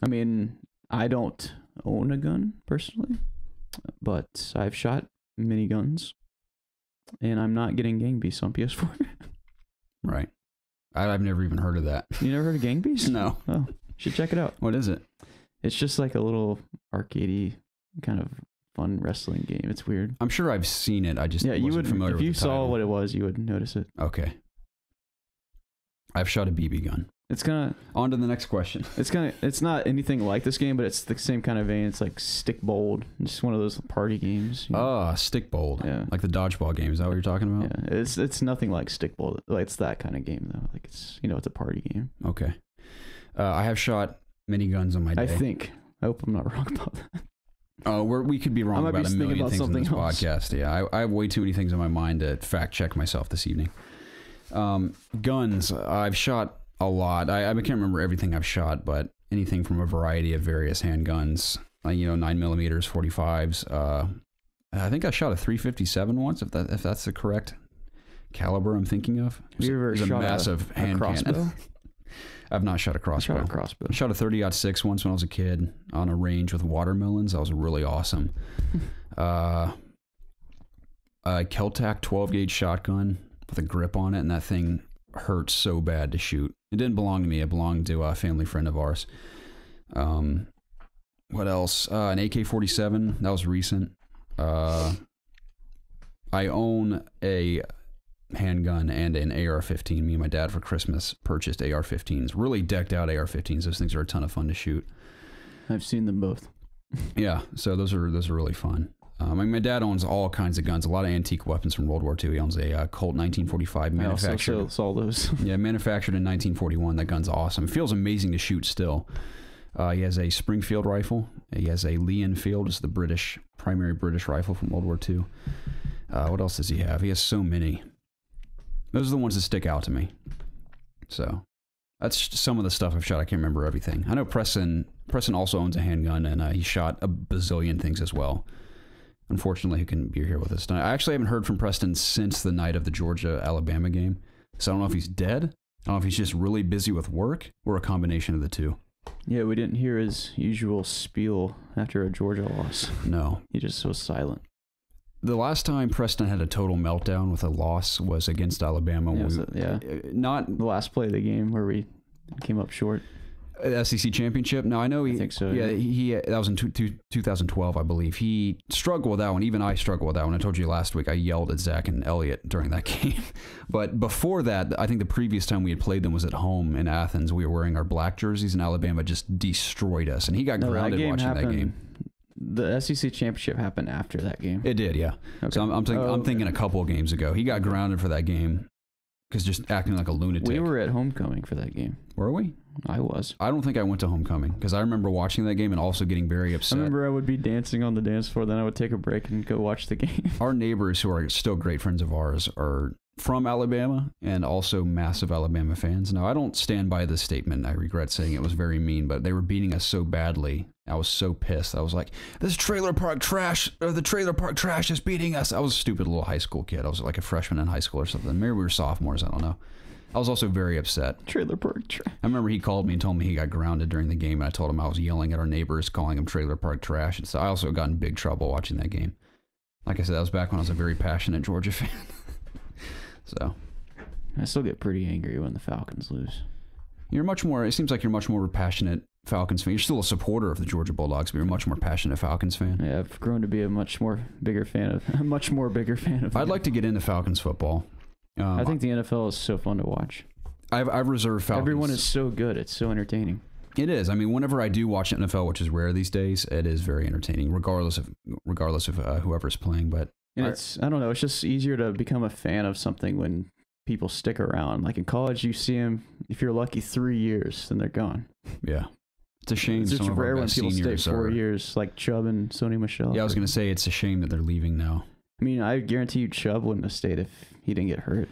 Speaker 2: I mean, I don't own a gun personally, but I've shot miniguns, and I'm not getting Gang Beasts on PS4.
Speaker 1: Right. I've never even heard of that.
Speaker 2: You never heard of Gang Beast?
Speaker 1: No.
Speaker 2: Oh, you should check it out.
Speaker 1: What is it?
Speaker 2: It's just like a little arcadey kind of fun wrestling game. It's weird.
Speaker 1: I'm sure I've seen it. I just
Speaker 2: you
Speaker 1: wasn't
Speaker 2: would
Speaker 1: familiar
Speaker 2: if
Speaker 1: with
Speaker 2: you
Speaker 1: the
Speaker 2: saw
Speaker 1: title.
Speaker 2: what it was, you would notice it.
Speaker 1: Okay. I've shot a BB gun.
Speaker 2: It's kind
Speaker 1: On to the next question.
Speaker 2: of it's not anything like this game, but it's the same kind of vein. It's like Stick Bold. It's just one of those party games. You know?
Speaker 1: Stick Bold.
Speaker 2: Yeah.
Speaker 1: Like the dodgeball game. Is that what you're talking about?
Speaker 2: Yeah, it's nothing like Stick Bold. Like it's that kind of game though. Like it's it's a party game.
Speaker 1: Okay. I have shot miniguns on my day.
Speaker 2: I hope I'm not wrong about that.
Speaker 1: We could be wrong about a million things in this
Speaker 2: else.
Speaker 1: podcast. Yeah, I have way too many things in my mind to fact check myself this evening. Guns. I've shot a lot. I can't remember everything I've shot, but anything from a variety of various handguns. 9mm, 45s. I think I shot a 357 once, if that's the correct caliber I'm thinking of.
Speaker 2: Have you ever shot
Speaker 1: a massive hand
Speaker 2: crossbow?
Speaker 1: cannon. I've not shot a crossbow. I shot a 30-06 once when I was a kid on a range with watermelons. That was really awesome. A Keltac 12-gauge shotgun with a grip on it, and that thing hurt so bad to shoot. It didn't belong to me. It belonged to a family friend of ours. What else? An AK-47. That was recent. I own a handgun and an AR-15. Me and my dad for Christmas purchased AR-15s. Really decked out AR-15s. Those things are a ton of fun to shoot.
Speaker 2: I've seen them both.
Speaker 1: Yeah, so those are really fun. My dad owns all kinds of guns, a lot of antique weapons from World War II. He owns a Colt 1945 manufactured.
Speaker 2: I also saw those.
Speaker 1: Yeah, manufactured in 1941. That gun's awesome. It feels amazing to shoot still. He has a Springfield rifle. He has a Lee Enfield, it's the primary British rifle from World War II. What else does he have? He has so many. Those are the ones that stick out to me. So that's some of the stuff I've shot. I can't remember everything. I know Preston also owns a handgun, and he shot a bazillion things as well. Unfortunately, he couldn't be here with us tonight. I actually haven't heard from Preston since the night of the Georgia-Alabama game. So I don't know if he's dead. I don't know if he's just really busy with work or a combination of the two.
Speaker 2: Yeah, we didn't hear his usual spiel after a Georgia loss.
Speaker 1: No.
Speaker 2: He just was silent.
Speaker 1: The last time Preston had a total meltdown with a loss was against Alabama.
Speaker 2: Not the last play of the game where we came up short.
Speaker 1: SEC championship. No, I know.
Speaker 2: I think so.
Speaker 1: Yeah, that was in 2012, I believe. He struggled with that one. Even I struggled with that one. I told you last week I yelled at Zach and Elliott during that game. But before that, I think the previous time we had played them was at home in Athens. We were wearing our black jerseys, and Alabama just destroyed us. And he got grounded watching that game.
Speaker 2: The SEC championship happened after that game.
Speaker 1: It did, yeah. Okay. So I'm thinking a couple of games ago. He got grounded for that game because just acting like a lunatic.
Speaker 2: We were at homecoming for that game.
Speaker 1: Were we?
Speaker 2: I was.
Speaker 1: I don't think I went to homecoming because I remember watching that game and also getting very upset.
Speaker 2: I remember I would be dancing on the dance floor, then I would take a break and go watch the game.
Speaker 1: Our neighbors, who are still great friends of ours, are from Alabama and also massive Alabama fans. Now, I don't stand by this statement. I regret saying it was very mean, but they were beating us so badly. I was so pissed. I was like, this trailer park trash, or the trailer park trash is beating us. I was a stupid little high school kid. I was like a freshman in high school or something. Maybe we were sophomores. I don't know. I was also very upset.
Speaker 2: Trailer park trash.
Speaker 1: I remember he called me and told me he got grounded during the game, and I told him I was yelling at our neighbors, calling them trailer park trash. And so I also got in big trouble watching that game. Like I said, that was back when I was a very passionate Georgia fan. So
Speaker 2: I still get pretty angry when the Falcons lose.
Speaker 1: It seems like you're much more passionate Falcons fan. You're still a supporter of the Georgia Bulldogs, but you're a much more passionate Falcons fan.
Speaker 2: Yeah, I've grown to be a much more bigger fan of
Speaker 1: I'd like to get into Falcons football.
Speaker 2: I think the NFL is so fun to watch.
Speaker 1: I've reserved Falcons.
Speaker 2: Everyone is so good. It's so entertaining.
Speaker 1: It is. I mean, whenever I do watch NFL, which is rare these days, it is very entertaining, regardless of whoever's playing. But
Speaker 2: and I don't know. It's just easier to become a fan of something when people stick around. Like in college, you see them, if you're lucky, 3 years, then they're gone.
Speaker 1: Yeah. It's a shame.
Speaker 2: It's just rare when people stay 4 years, like Chubb and Sony Michel.
Speaker 1: Yeah, I was going to say it's a shame that they're leaving now.
Speaker 2: I mean, I guarantee you Chubb wouldn't have stayed if he didn't get hurt.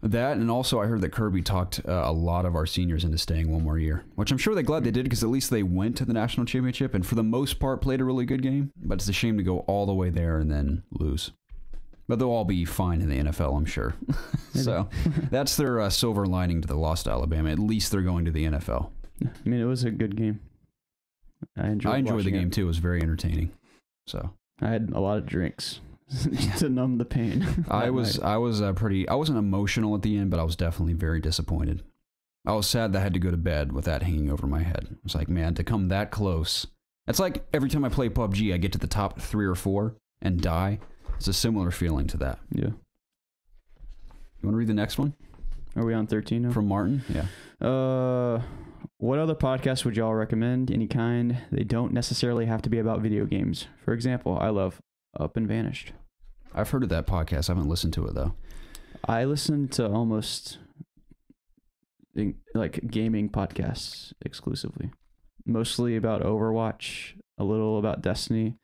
Speaker 1: That, and also I heard that Kirby talked a lot of our seniors into staying one more year, which I'm sure they're glad they did because at least they went to the national championship and for the most part played a really good game. But it's a shame to go all the way there and then lose. But they'll all be fine in the NFL, I'm sure. So that's their silver lining to the loss to Alabama. At least they're going to the NFL.
Speaker 2: I mean, it was a good game. I enjoyed
Speaker 1: the game too. It was very entertaining. So
Speaker 2: I had a lot of drinks to numb the pain.
Speaker 1: I wasn't emotional at the end, but I was definitely very disappointed. I was sad that I had to go to bed with that hanging over my head. I was like, man, to come that close. It's like every time I play PUBG, I get to the top 3 or 4 and die. It's a similar feeling to that.
Speaker 2: Yeah.
Speaker 1: You want to read the next one?
Speaker 2: Are we on 13 now?
Speaker 1: From Martin? Yeah.
Speaker 2: What other podcasts would y'all recommend? Any kind. They don't necessarily have to be about video games. For example, I love Up and Vanished.
Speaker 1: I've heard of that podcast. I haven't listened to it, though.
Speaker 2: I listen to almost like gaming podcasts exclusively. Mostly about Overwatch, a little about Destiny.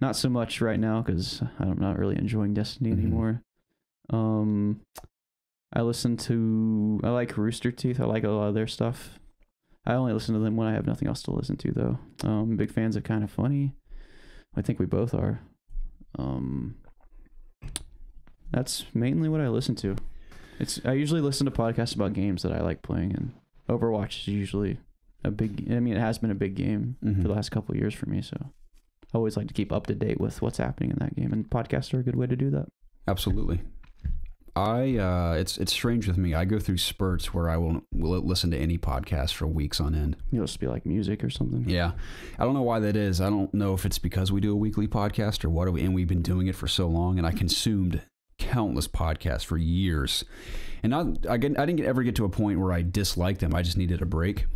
Speaker 2: Not so much right now because I'm not really enjoying Destiny anymore. I like Rooster Teeth. I like a lot of their stuff. I only listen to them when I have nothing else to listen to, though. Big fans of Kind of Funny. I think we both are. That's mainly what I listen to. I usually listen to podcasts about games that I like playing, and Overwatch is usually it has been a big game for the last couple of years for me, so I always like to keep up to date with what's happening in that game, and podcasts are a good way to do that.
Speaker 1: Absolutely. It's strange with me. I go through spurts where I will listen to any podcast for weeks on end.
Speaker 2: You'll just be like music or something.
Speaker 1: Yeah. I don't know why that is. I don't know if it's because we do a weekly podcast or what, and we've been doing it for so long, and I consumed countless podcasts for years. And I didn't ever get to a point where I disliked them. I just needed a break.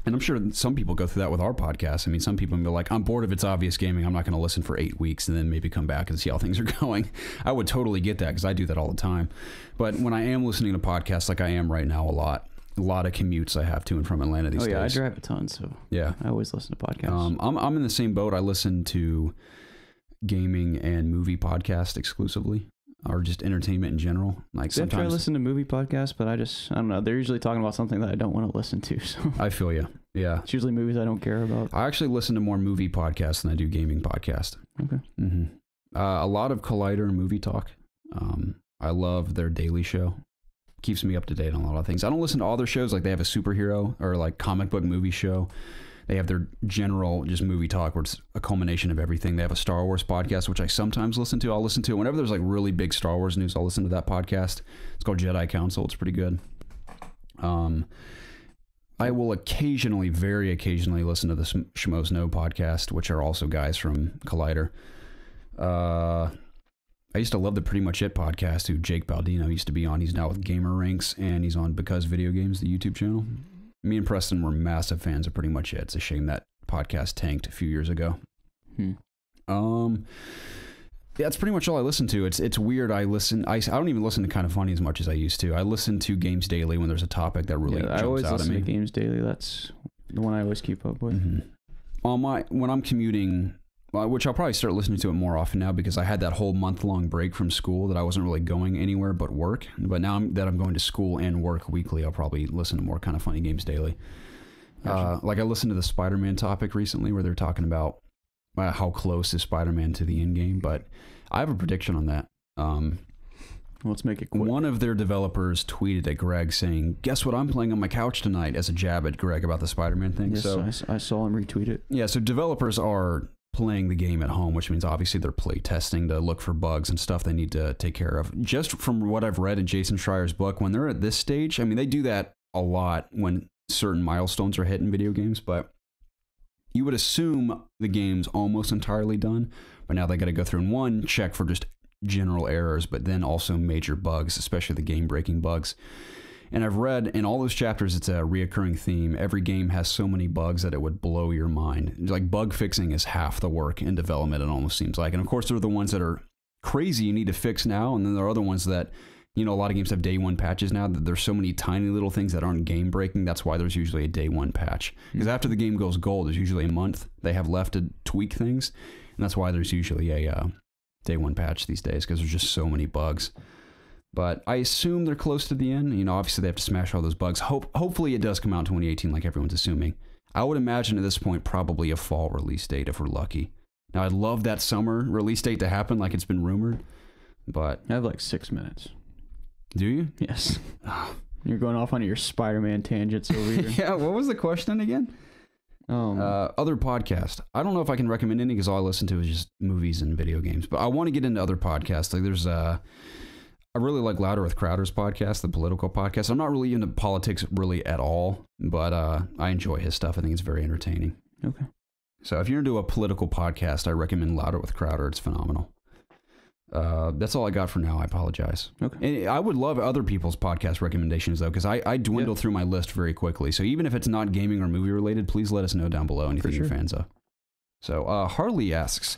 Speaker 1: And I'm sure some people go through that with our podcast. I mean, some people go like, I'm bored of It's Obvious Gaming. I'm not going to listen for 8 weeks and then maybe come back and see how things are going. I would totally get that because I do that all the time. But when I am listening to podcasts like I am right now a lot of commutes I have to and from Atlanta these days.
Speaker 2: I drive a ton, so yeah, I always listen to podcasts.
Speaker 1: I'm in the same boat. I listen to gaming and movie podcasts exclusively, or just entertainment in general. Like sometimes I
Speaker 2: listen to movie podcasts, but I don't know. They're usually talking about something that I don't want to listen to. So
Speaker 1: I feel you. Yeah,
Speaker 2: it's usually movies I don't care about.
Speaker 1: I actually listen to more movie podcasts than I do gaming podcasts.
Speaker 2: Okay.
Speaker 1: A lot of Collider and Movie Talk. I love their daily show. Keeps me up to date on a lot of things. I don't listen to all their shows. Like they have a superhero or like comic book movie show. They have their general just movie talk where it's a culmination of everything. They have a Star Wars podcast, which I sometimes listen to. I'll listen to it whenever there's like really big Star Wars news. I'll listen to that podcast. It's called Jedi Council. It's pretty good. I will occasionally, very occasionally, listen to the Schmoes Know podcast, which are also guys from Collider. I used to love the Pretty Much It podcast, who Jake Baldino used to be on. He's now with Gamer Ranks, and he's on Because Video Games, the YouTube channel. Me and Preston were massive fans of Pretty Much It. It's a shame that podcast tanked a few years ago. Yeah, that's pretty much all I listen to. It's weird. I don't even listen to Kind of Funny as much as I used to. I listen to Games Daily when there's a topic that really jumps out at me. I always listen to
Speaker 2: Games Daily. That's the one I always keep up with.
Speaker 1: When I'm commuting, which I'll probably start listening to it more often now because I had that whole month-long break from school that I wasn't really going anywhere but work. But now that I'm going to school and work weekly, I'll probably listen to more Kind of Funny Games Daily. Gotcha. Like I listened to the Spider-Man topic recently where they're talking about how close is Spider-Man to the end game, but I have a prediction on that.
Speaker 2: Let's make it quick.
Speaker 1: One of their developers tweeted at Greg saying, "Guess what I'm playing on my couch tonight?" as a jab at Greg about the Spider-Man thing.
Speaker 2: Yes, so I saw him retweet it.
Speaker 1: Yeah, so developers are playing the game at home, which means obviously they're play testing to look for bugs and stuff they need to take care of. Just from what I've read in Jason Schreier's book, when they're at this stage, I mean, they do that a lot when certain milestones are hit in video games, but you would assume the game's almost entirely done, but now they got to go through and one, check for just general errors, but then also major bugs, especially the game-breaking bugs. And I've read in all those chapters, it's a reoccurring theme. Every game has so many bugs that it would blow your mind. Like bug fixing is half the work in development, it almost seems like. And of course, there are the ones that are crazy you need to fix now, and then there are other ones that, you know, a lot of games have day one patches now. That there's so many tiny little things that aren't game breaking. That's why there's usually a day one patch. Because after the game goes gold, there's usually a month they have left to tweak things, and that's why there's usually a day one patch these days, because there's just so many bugs. But I assume they're close to the end. You know, obviously they have to smash all those bugs. Hopefully it does come out in 2018 like everyone's assuming. I would imagine at this point probably a fall release date if we're lucky. Now I'd love that summer release date to happen like it's been rumored, but
Speaker 2: I have like 6 minutes.
Speaker 1: Do you?
Speaker 2: Yes. You're going off on your Spider-Man tangents over here.
Speaker 1: Yeah, what was the question again? Other podcast. I don't know if I can recommend any because all I listen to is just movies and video games. But I want to get into other podcasts. Like there's I really like Louder with Crowder's podcast, the political podcast. I'm not really into politics really at all, but I enjoy his stuff. I think it's very entertaining.
Speaker 2: Okay.
Speaker 1: So if you're into a political podcast, I recommend Louder with Crowder. It's phenomenal. That's all I got for now. I apologize.
Speaker 2: Okay.
Speaker 1: And I would love other people's podcast recommendations, though, because I dwindle through my list very quickly. So even if it's not gaming or movie related, please let us know down below anything you're fans of. So Harley asks,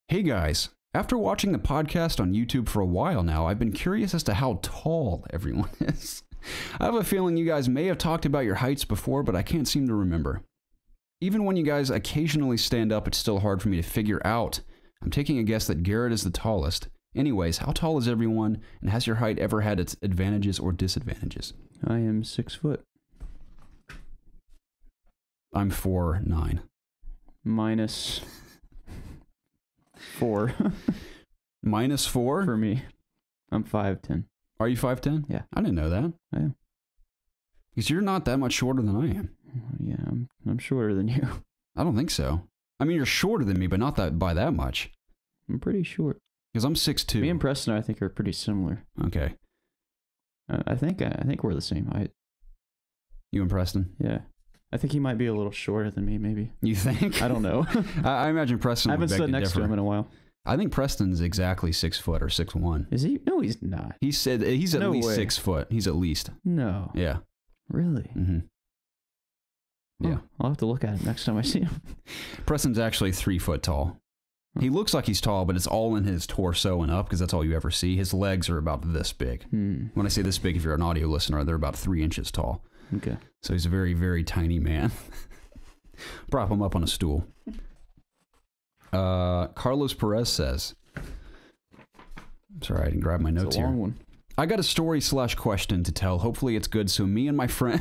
Speaker 1: hey guys, after watching the podcast on YouTube for a while now, I've been curious as to how tall everyone is. I have a feeling you guys may have talked about your heights before, but I can't seem to remember. Even when you guys occasionally stand up, it's still hard for me to figure out. I'm taking a guess that Garrett is the tallest. Anyways, how tall is everyone, and has your height ever had its advantages or disadvantages?
Speaker 2: I am 6 foot.
Speaker 1: I'm 4'9".
Speaker 2: Minus 4.
Speaker 1: Minus 4?
Speaker 2: For me. I'm 5'10".
Speaker 1: Are you 5'10"?
Speaker 2: Yeah.
Speaker 1: I didn't know that.
Speaker 2: I am.
Speaker 1: Because you're not that much shorter than I am.
Speaker 2: Yeah, I'm shorter than you.
Speaker 1: I don't think so. I mean, you're shorter than me, but not that by that much.
Speaker 2: I'm pretty short.
Speaker 1: Because I'm 6'2".
Speaker 2: Me and Preston, I think, are pretty similar.
Speaker 1: Okay.
Speaker 2: I think we're the same height.
Speaker 1: You and Preston?
Speaker 2: Yeah. I think he might be a little shorter than me, maybe.
Speaker 1: You think?
Speaker 2: I don't know.
Speaker 1: I imagine Preston
Speaker 2: I
Speaker 1: would
Speaker 2: haven't
Speaker 1: beg
Speaker 2: stood
Speaker 1: to
Speaker 2: next
Speaker 1: differ.
Speaker 2: to him in a while.
Speaker 1: I think Preston's exactly 6 foot or 6'1".
Speaker 2: Is he? No, he's not.
Speaker 1: He said he's at
Speaker 2: No
Speaker 1: least
Speaker 2: way.
Speaker 1: 6 foot. He's at least.
Speaker 2: No.
Speaker 1: Yeah.
Speaker 2: Really?
Speaker 1: Mm-hmm. Yeah.
Speaker 2: I'll have to look at him next time I see him.
Speaker 1: Preston's actually 3 foot tall. He looks like he's tall, but it's all in his torso and up because that's all you ever see. His legs are about this big. When I say this big, if you're an audio listener, they're about 3 inches tall.
Speaker 2: Okay.
Speaker 1: So he's a very, very tiny man. Prop him up on a stool. Carlos Perez says, sorry, I didn't grab my notes
Speaker 2: It's a long
Speaker 1: here.
Speaker 2: one.
Speaker 1: I got a story/question to tell. Hopefully it's good. So me and my friend,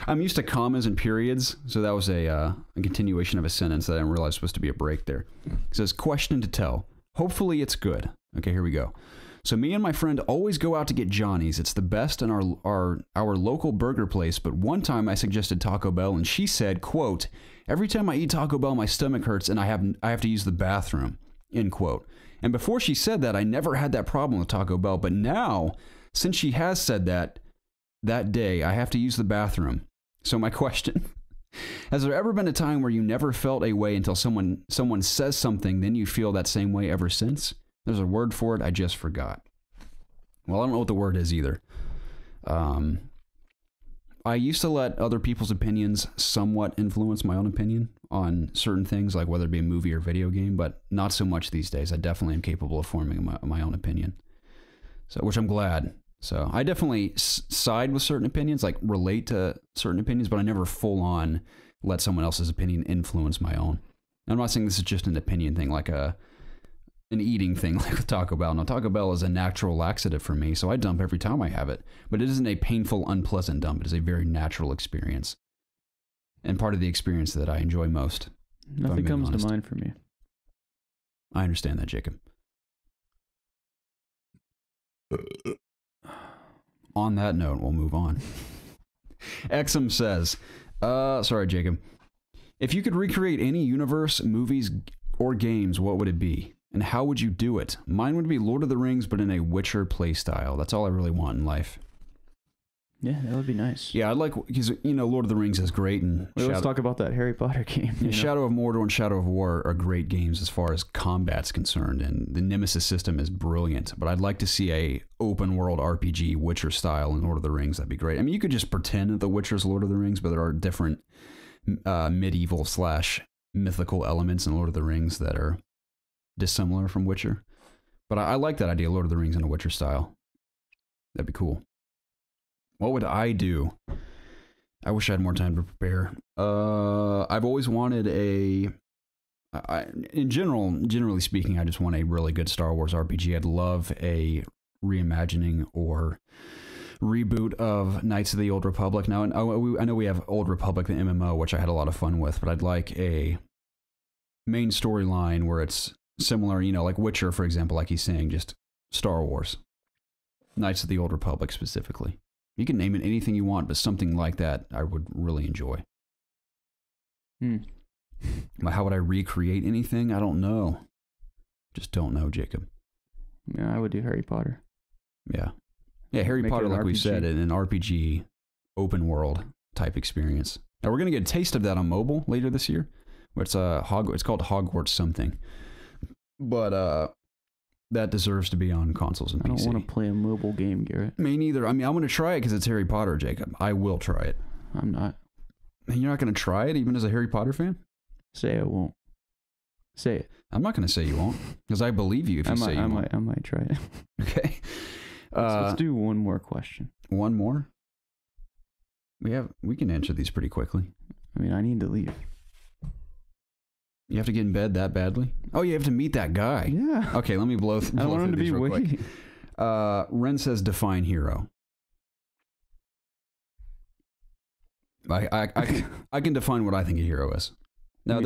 Speaker 1: I'm used to commas and periods. So that was a continuation of a sentence that I didn't realize was supposed to be a break there. It says, question to tell. Hopefully it's good. Okay, here we go. So me and my friend always go out to get Johnny's. It's the best in our local burger place. But one time I suggested Taco Bell and she said, quote, every time I eat Taco Bell, my stomach hurts and I have to use the bathroom, end quote. And before she said that, I never had that problem with Taco Bell. But now, since she has said that day, I have to use the bathroom. So my question, has there ever been a time where you never felt a way until someone says something, then you feel that same way ever since? There's a word for it. I just forgot. Well, I don't know what the word is either. I used to let other people's opinions somewhat influence my own opinion on certain things, like whether it be a movie or video game, but not so much these days. I definitely am capable of forming my own opinion, so which I'm glad. So I definitely side with certain opinions, like relate to certain opinions, but I never full on let someone else's opinion influence my own. I'm not saying this is just an opinion thing, like an eating thing like with Taco Bell. Now, Taco Bell is a natural laxative for me, so I dump every time I have it. But it isn't a painful, unpleasant dump. It is a very natural experience. And part of the experience that I enjoy most.
Speaker 2: Nothing comes to mind for me.
Speaker 1: I understand that, Jacob. On that note, we'll move on. Exum says, sorry, Jacob. If you could recreate any universe, movies, or games, what would it be? And how would you do it? Mine would be Lord of the Rings, but in a Witcher playstyle. That's all I really want in life.
Speaker 2: Yeah, that would be nice.
Speaker 1: Yeah, I'd like, because, Lord of the Rings is great. And
Speaker 2: let's talk about that Harry Potter game.
Speaker 1: Yeah, Shadow of Mordor and Shadow of War are great games as far as combat's concerned, and the Nemesis system is brilliant. But I'd like to see a open world RPG Witcher style in Lord of the Rings. That'd be great. I mean, you could just pretend that The Witcher's Lord of the Rings, but there are different medieval/mythical elements in Lord of the Rings that are dissimilar from Witcher. But I like that idea, Lord of the Rings in a Witcher style. That'd be cool. What would I do? I wish I had more time to prepare. I've always wanted generally speaking, I just want a really good Star Wars RPG. I'd love a reimagining or reboot of Knights of the Old Republic. Now, I know we have Old Republic, the MMO, which I had a lot of fun with, but I'd like a main storyline where it's similar, like Witcher, for example, like he's saying, just Star Wars. Knights of the Old Republic specifically. You can name it anything you want, but something like that I would really enjoy. How would I recreate anything? I don't know. Just don't know, Jacob.
Speaker 2: Yeah, I would do Harry Potter.
Speaker 1: Yeah. Yeah, Harry
Speaker 2: Make it
Speaker 1: Potter,
Speaker 2: an
Speaker 1: like we
Speaker 2: RPG.
Speaker 1: said, an RPG open world type experience. Now we're gonna get a taste of that on mobile later this year. Where it's it's called Hogwarts something. But that deserves to be on consoles and
Speaker 2: I
Speaker 1: PC.
Speaker 2: don't want to play a mobile game, Garrett.
Speaker 1: Me neither. I mean, I'm going to try it because it's Harry Potter, Jacob. I will try it.
Speaker 2: I'm not.
Speaker 1: And you're not going to try it even as a Harry Potter fan?
Speaker 2: Say I won't. Say it.
Speaker 1: I'm not going to say you won't because I believe you if you say you won't.
Speaker 2: I might try it.
Speaker 1: Okay.
Speaker 2: Let's do one more question.
Speaker 1: One more? We can answer these pretty quickly.
Speaker 2: I mean, I need to leave.
Speaker 1: You have to get in bed that badly? Oh, you have to meet that guy.
Speaker 2: Yeah.
Speaker 1: Okay, let me blow
Speaker 2: I
Speaker 1: through
Speaker 2: don't want him to
Speaker 1: these
Speaker 2: be
Speaker 1: real quick.
Speaker 2: waiting.
Speaker 1: Ren says define hero. I can define what I think a hero is. Now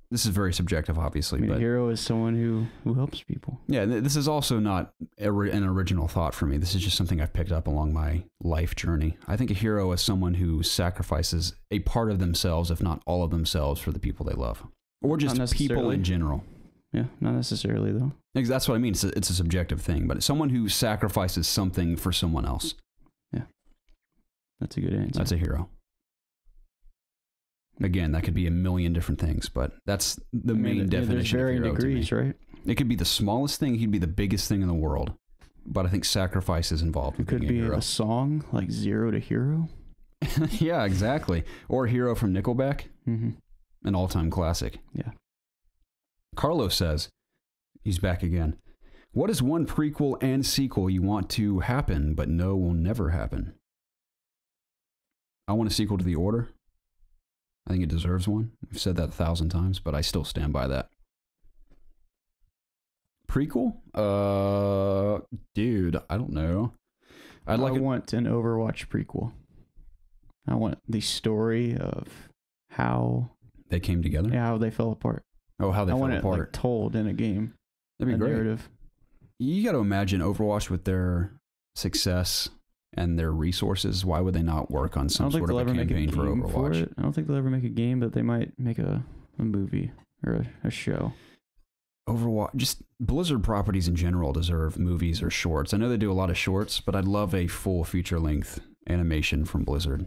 Speaker 1: this is very subjective, obviously,
Speaker 2: I mean,
Speaker 1: but
Speaker 2: a hero is someone who helps people.
Speaker 1: yeah, this is also not an original thought for me. This is just something I've picked up along my life journey. I think a hero is someone who sacrifices a part of themselves, if not all of themselves, for the people they love, or just people in general.
Speaker 2: Yeah, not necessarily though.
Speaker 1: That's what I mean. It's a subjective thing, but it's someone who sacrifices something for someone else.
Speaker 2: Yeah, that's a good answer.
Speaker 1: That's a hero. Again, that could be a million different things, but that's the main definition of hero
Speaker 2: degrees,
Speaker 1: to me.
Speaker 2: right?
Speaker 1: It could be the smallest thing. It could be the biggest thing in the world. But I think sacrifice is involved.
Speaker 2: It could be a song like Zero to Hero.
Speaker 1: Yeah, exactly. Or Hero from Nickelback.
Speaker 2: Mm-hmm.
Speaker 1: An all-time classic.
Speaker 2: Yeah.
Speaker 1: Carlos says, he's back again. What is one prequel and sequel you want to happen, but know will never happen? I want a sequel to The Order. I think it deserves one. I've said that 1,000 times, but I still stand by that. Prequel? Dude, I don't know. I
Speaker 2: want an Overwatch prequel. I want the story of how
Speaker 1: they came together.
Speaker 2: Yeah, how they fell apart.
Speaker 1: Oh, how they fell apart.
Speaker 2: I want it told in a game.
Speaker 1: That'd be great.
Speaker 2: Narrative.
Speaker 1: You got to imagine Overwatch with their success and their resources. Why would they not work on some sort of a campaign for Overwatch?
Speaker 2: I don't think they'll ever make a game, but they might make a movie or a show.
Speaker 1: Overwatch, just Blizzard properties in general deserve movies or shorts. I know they do a lot of shorts, but I'd love a full feature-length animation from Blizzard.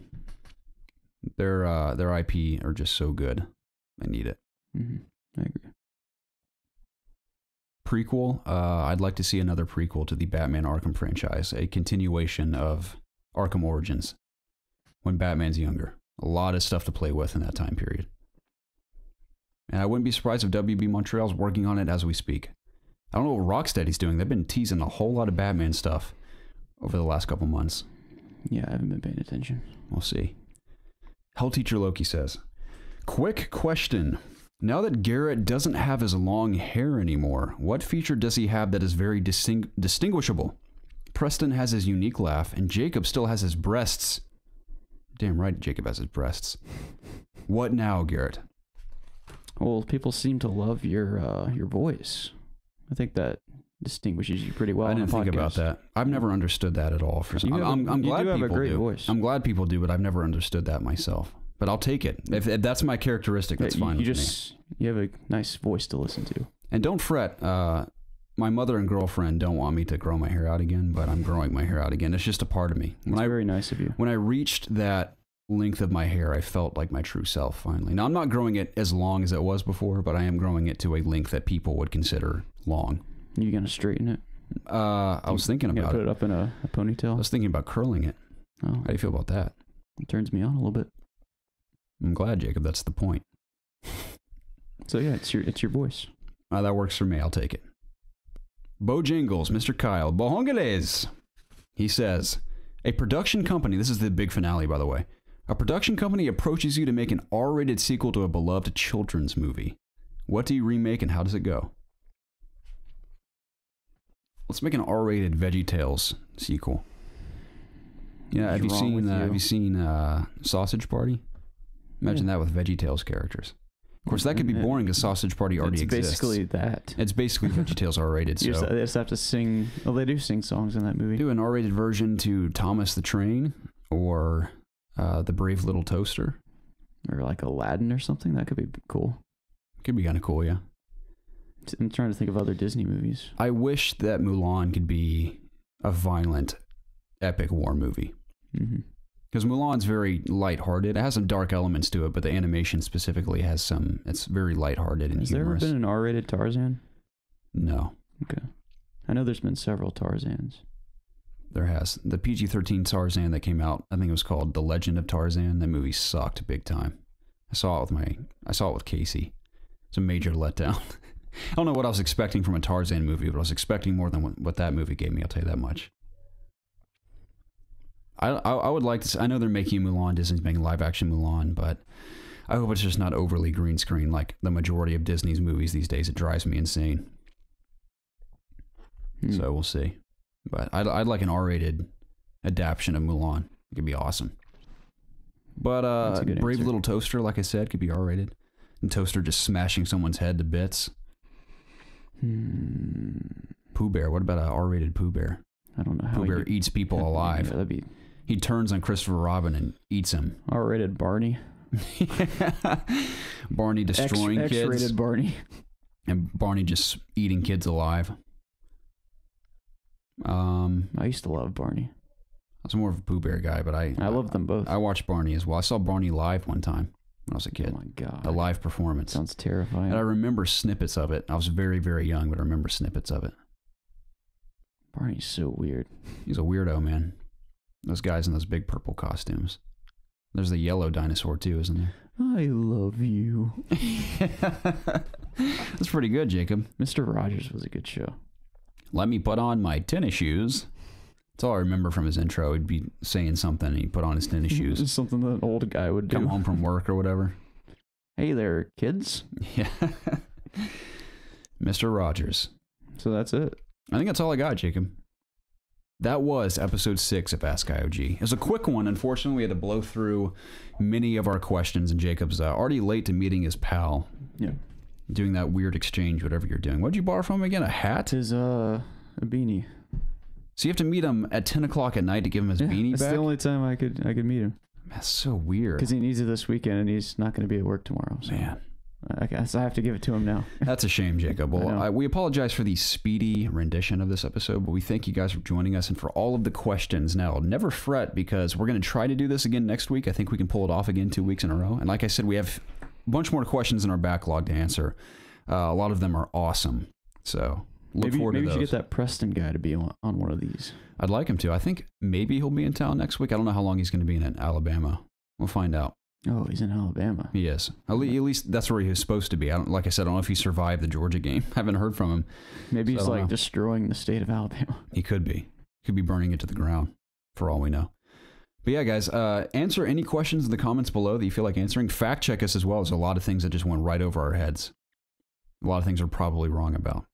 Speaker 1: Their IP are just so good. I need it.
Speaker 2: Mm-hmm. I agree.
Speaker 1: Prequel, I'd like to see another prequel to the Batman Arkham franchise, a continuation of Arkham Origins when Batman's younger. A lot of stuff to play with in that time period. And I wouldn't be surprised if WB Montreal's working on it as we speak. I don't know what Rocksteady's doing. They've been teasing a whole lot of Batman stuff over the last couple months.
Speaker 2: Yeah, I haven't been paying attention.
Speaker 1: We'll see. Hell Teacher Loki says, quick question. Now that Garrett doesn't have his long hair anymore, what feature does he have that is very distinguishable? Preston has his unique laugh, and Jacob still has his breasts. Damn right, Jacob has his breasts. What now, Garrett?
Speaker 2: Well, people seem to love your voice. I think that distinguishes you pretty well.
Speaker 1: I didn't think about that. I've never understood that at all. I'm glad people
Speaker 2: have a great voice.
Speaker 1: I'm glad people do, but I've never understood that myself. But I'll take it. If that's my characteristic, that's fine with me.
Speaker 2: You have a nice voice to listen to.
Speaker 1: And don't fret. My mother and girlfriend don't want me to grow my hair out again, but I'm growing my hair out again. It's just a part of me.
Speaker 2: It's very nice of you.
Speaker 1: When I reached that length of my hair, I felt like my true self finally. Now, I'm not growing it as long as it was before, but I am growing it to a length that people would consider long.
Speaker 2: Are you going to straighten it?
Speaker 1: I was thinking about it.
Speaker 2: Put it up in a ponytail?
Speaker 1: I was thinking about curling it.
Speaker 2: Oh.
Speaker 1: How do you feel about that?
Speaker 2: It turns me on a little bit.
Speaker 1: I'm glad, Jacob. That's the point.
Speaker 2: So yeah, it's your voice.
Speaker 1: That works for me. I'll take it. Bojangles, Mr. Kyle. Bohongeles. He says, a production company, this is the big finale, by the way. A production company approaches you to make an R-rated sequel to a beloved children's movie. What do you remake and how does it go? Let's make an R-rated VeggieTales sequel. Yeah, have you seen Sausage Party? Imagine that with VeggieTales characters. Of course, that could be boring because Sausage Party already exists.
Speaker 2: It's basically that.
Speaker 1: It's basically VeggieTales R-rated.
Speaker 2: They just have to sing. Well, they do sing songs in that movie.
Speaker 1: Do an R-rated version to Thomas the Train or The Brave Little Toaster.
Speaker 2: Or like Aladdin or something. That could be cool.
Speaker 1: Could be kind of cool, yeah.
Speaker 2: I'm trying to think of other Disney movies.
Speaker 1: I wish that Mulan could be a violent, epic war movie. Because Mulan's very lighthearted. It has some dark elements to it, but the animation specifically has some. It's very lighthearted and humorous.
Speaker 2: Has there ever been an R-rated Tarzan?
Speaker 1: No.
Speaker 2: Okay. I know there's been several Tarzans.
Speaker 1: There has. The PG-13 Tarzan that came out, I think it was called The Legend of Tarzan. That movie sucked big time. I saw it with Casey. It's a major letdown. I don't know what I was expecting from a Tarzan movie, but I was expecting more than what that movie gave me, I'll tell you that much. I would like to. I know they're making Mulan. Disney's making live-action Mulan, but I hope it's just not overly green screen like the majority of Disney's movies these days. It drives me insane. So we'll see. But I'd like an R-rated adaptation of Mulan. It could be awesome. But Brave Little Toaster, like I said, could be R-rated. And Toaster just smashing someone's head to bits. Pooh Bear. What about an R-rated Pooh Bear?
Speaker 2: I don't know how
Speaker 1: Pooh Bear eats people alive.
Speaker 2: Yeah, that'd be...
Speaker 1: He turns on Christopher Robin and eats him.
Speaker 2: R-rated Barney.
Speaker 1: Barney destroying kids.
Speaker 2: X-rated Barney.
Speaker 1: And Barney just eating kids alive.
Speaker 2: I used to love Barney.
Speaker 1: I was more of a Pooh Bear guy, but I
Speaker 2: love them both.
Speaker 1: I watched Barney as well. I saw Barney live one time when I was a kid.
Speaker 2: Oh my God.
Speaker 1: A live performance.
Speaker 2: Sounds terrifying.
Speaker 1: And I remember snippets of it. I was very, very young, but I remember snippets of it.
Speaker 2: Barney's so weird.
Speaker 1: He's a weirdo, man. Those guys in those big purple costumes. There's the yellow dinosaur too, isn't there?
Speaker 2: I love you.
Speaker 1: That's pretty good, Jacob.
Speaker 2: Mr. Rogers was a good show.
Speaker 1: Let me put on my tennis shoes. That's all I remember from his intro. He'd be saying something and he'd put on his tennis shoes.
Speaker 2: It's something that an old guy would do.
Speaker 1: Come home from work or whatever.
Speaker 2: Hey there, kids.
Speaker 1: Yeah. Mr. Rogers.
Speaker 2: So that's it.
Speaker 1: I think that's all I got, Jacob. That was episode 6 of Ask IOG. It was a quick one. Unfortunately, we had to blow through many of our questions, and Jacob's already late to meeting his pal.
Speaker 2: Yeah.
Speaker 1: Doing that weird exchange, whatever you're doing. What'd you borrow from him again? A hat?
Speaker 2: His, a beanie.
Speaker 1: So you have to meet him at 10 o'clock at night to give him his beanie back?
Speaker 2: That's the only time I could meet him.
Speaker 1: That's so weird.
Speaker 2: Because he needs it this weekend, and he's not going to be at work tomorrow. So.
Speaker 1: Man.
Speaker 2: I guess I have to give it to him now.
Speaker 1: That's a shame, Jacob. Well, we apologize for the speedy rendition of this episode, but we thank you guys for joining us and for all of the questions. Now, never fret, because we're going to try to do this again next week. I think we can pull it off again 2 weeks in a row. And like I said, we have a bunch more questions in our backlog to answer. A lot of them are awesome. So look forward to those.
Speaker 2: Maybe we should get that Preston guy to be on one of these.
Speaker 1: I'd like him to. I think maybe he'll be in town next week. I don't know how long he's going to be in Alabama. We'll find out.
Speaker 2: Oh, he's in Alabama.
Speaker 1: He is. At least that's where he was supposed to be. Like I said, I don't know if he survived the Georgia game. I haven't heard from him.
Speaker 2: Maybe he's like destroying the state of Alabama.
Speaker 1: He could be. He could be burning it to the ground, for all we know. But yeah, guys, answer any questions in the comments below that you feel like answering. Fact check us as well. There's a lot of things that just went right over our heads. A lot of things are probably wrong about.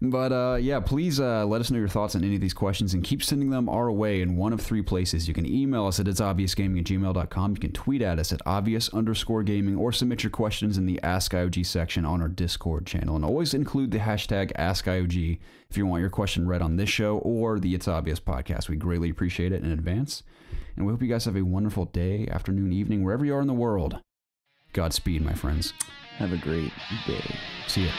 Speaker 1: But yeah, please let us know your thoughts on any of these questions and keep sending them our way in one of 3 places. You can email us at ItsObviousGaming@gmail.com. You can tweet at us at obvious_gaming, or submit your questions in the Ask IOG section on our Discord channel. And always include the hashtag AskIOG if you want your question read on this show or the It's Obvious podcast. We greatly appreciate it in advance. And we hope you guys have a wonderful day, afternoon, evening, wherever you are in the world. Godspeed, my friends.
Speaker 2: Have a great day.
Speaker 1: See ya.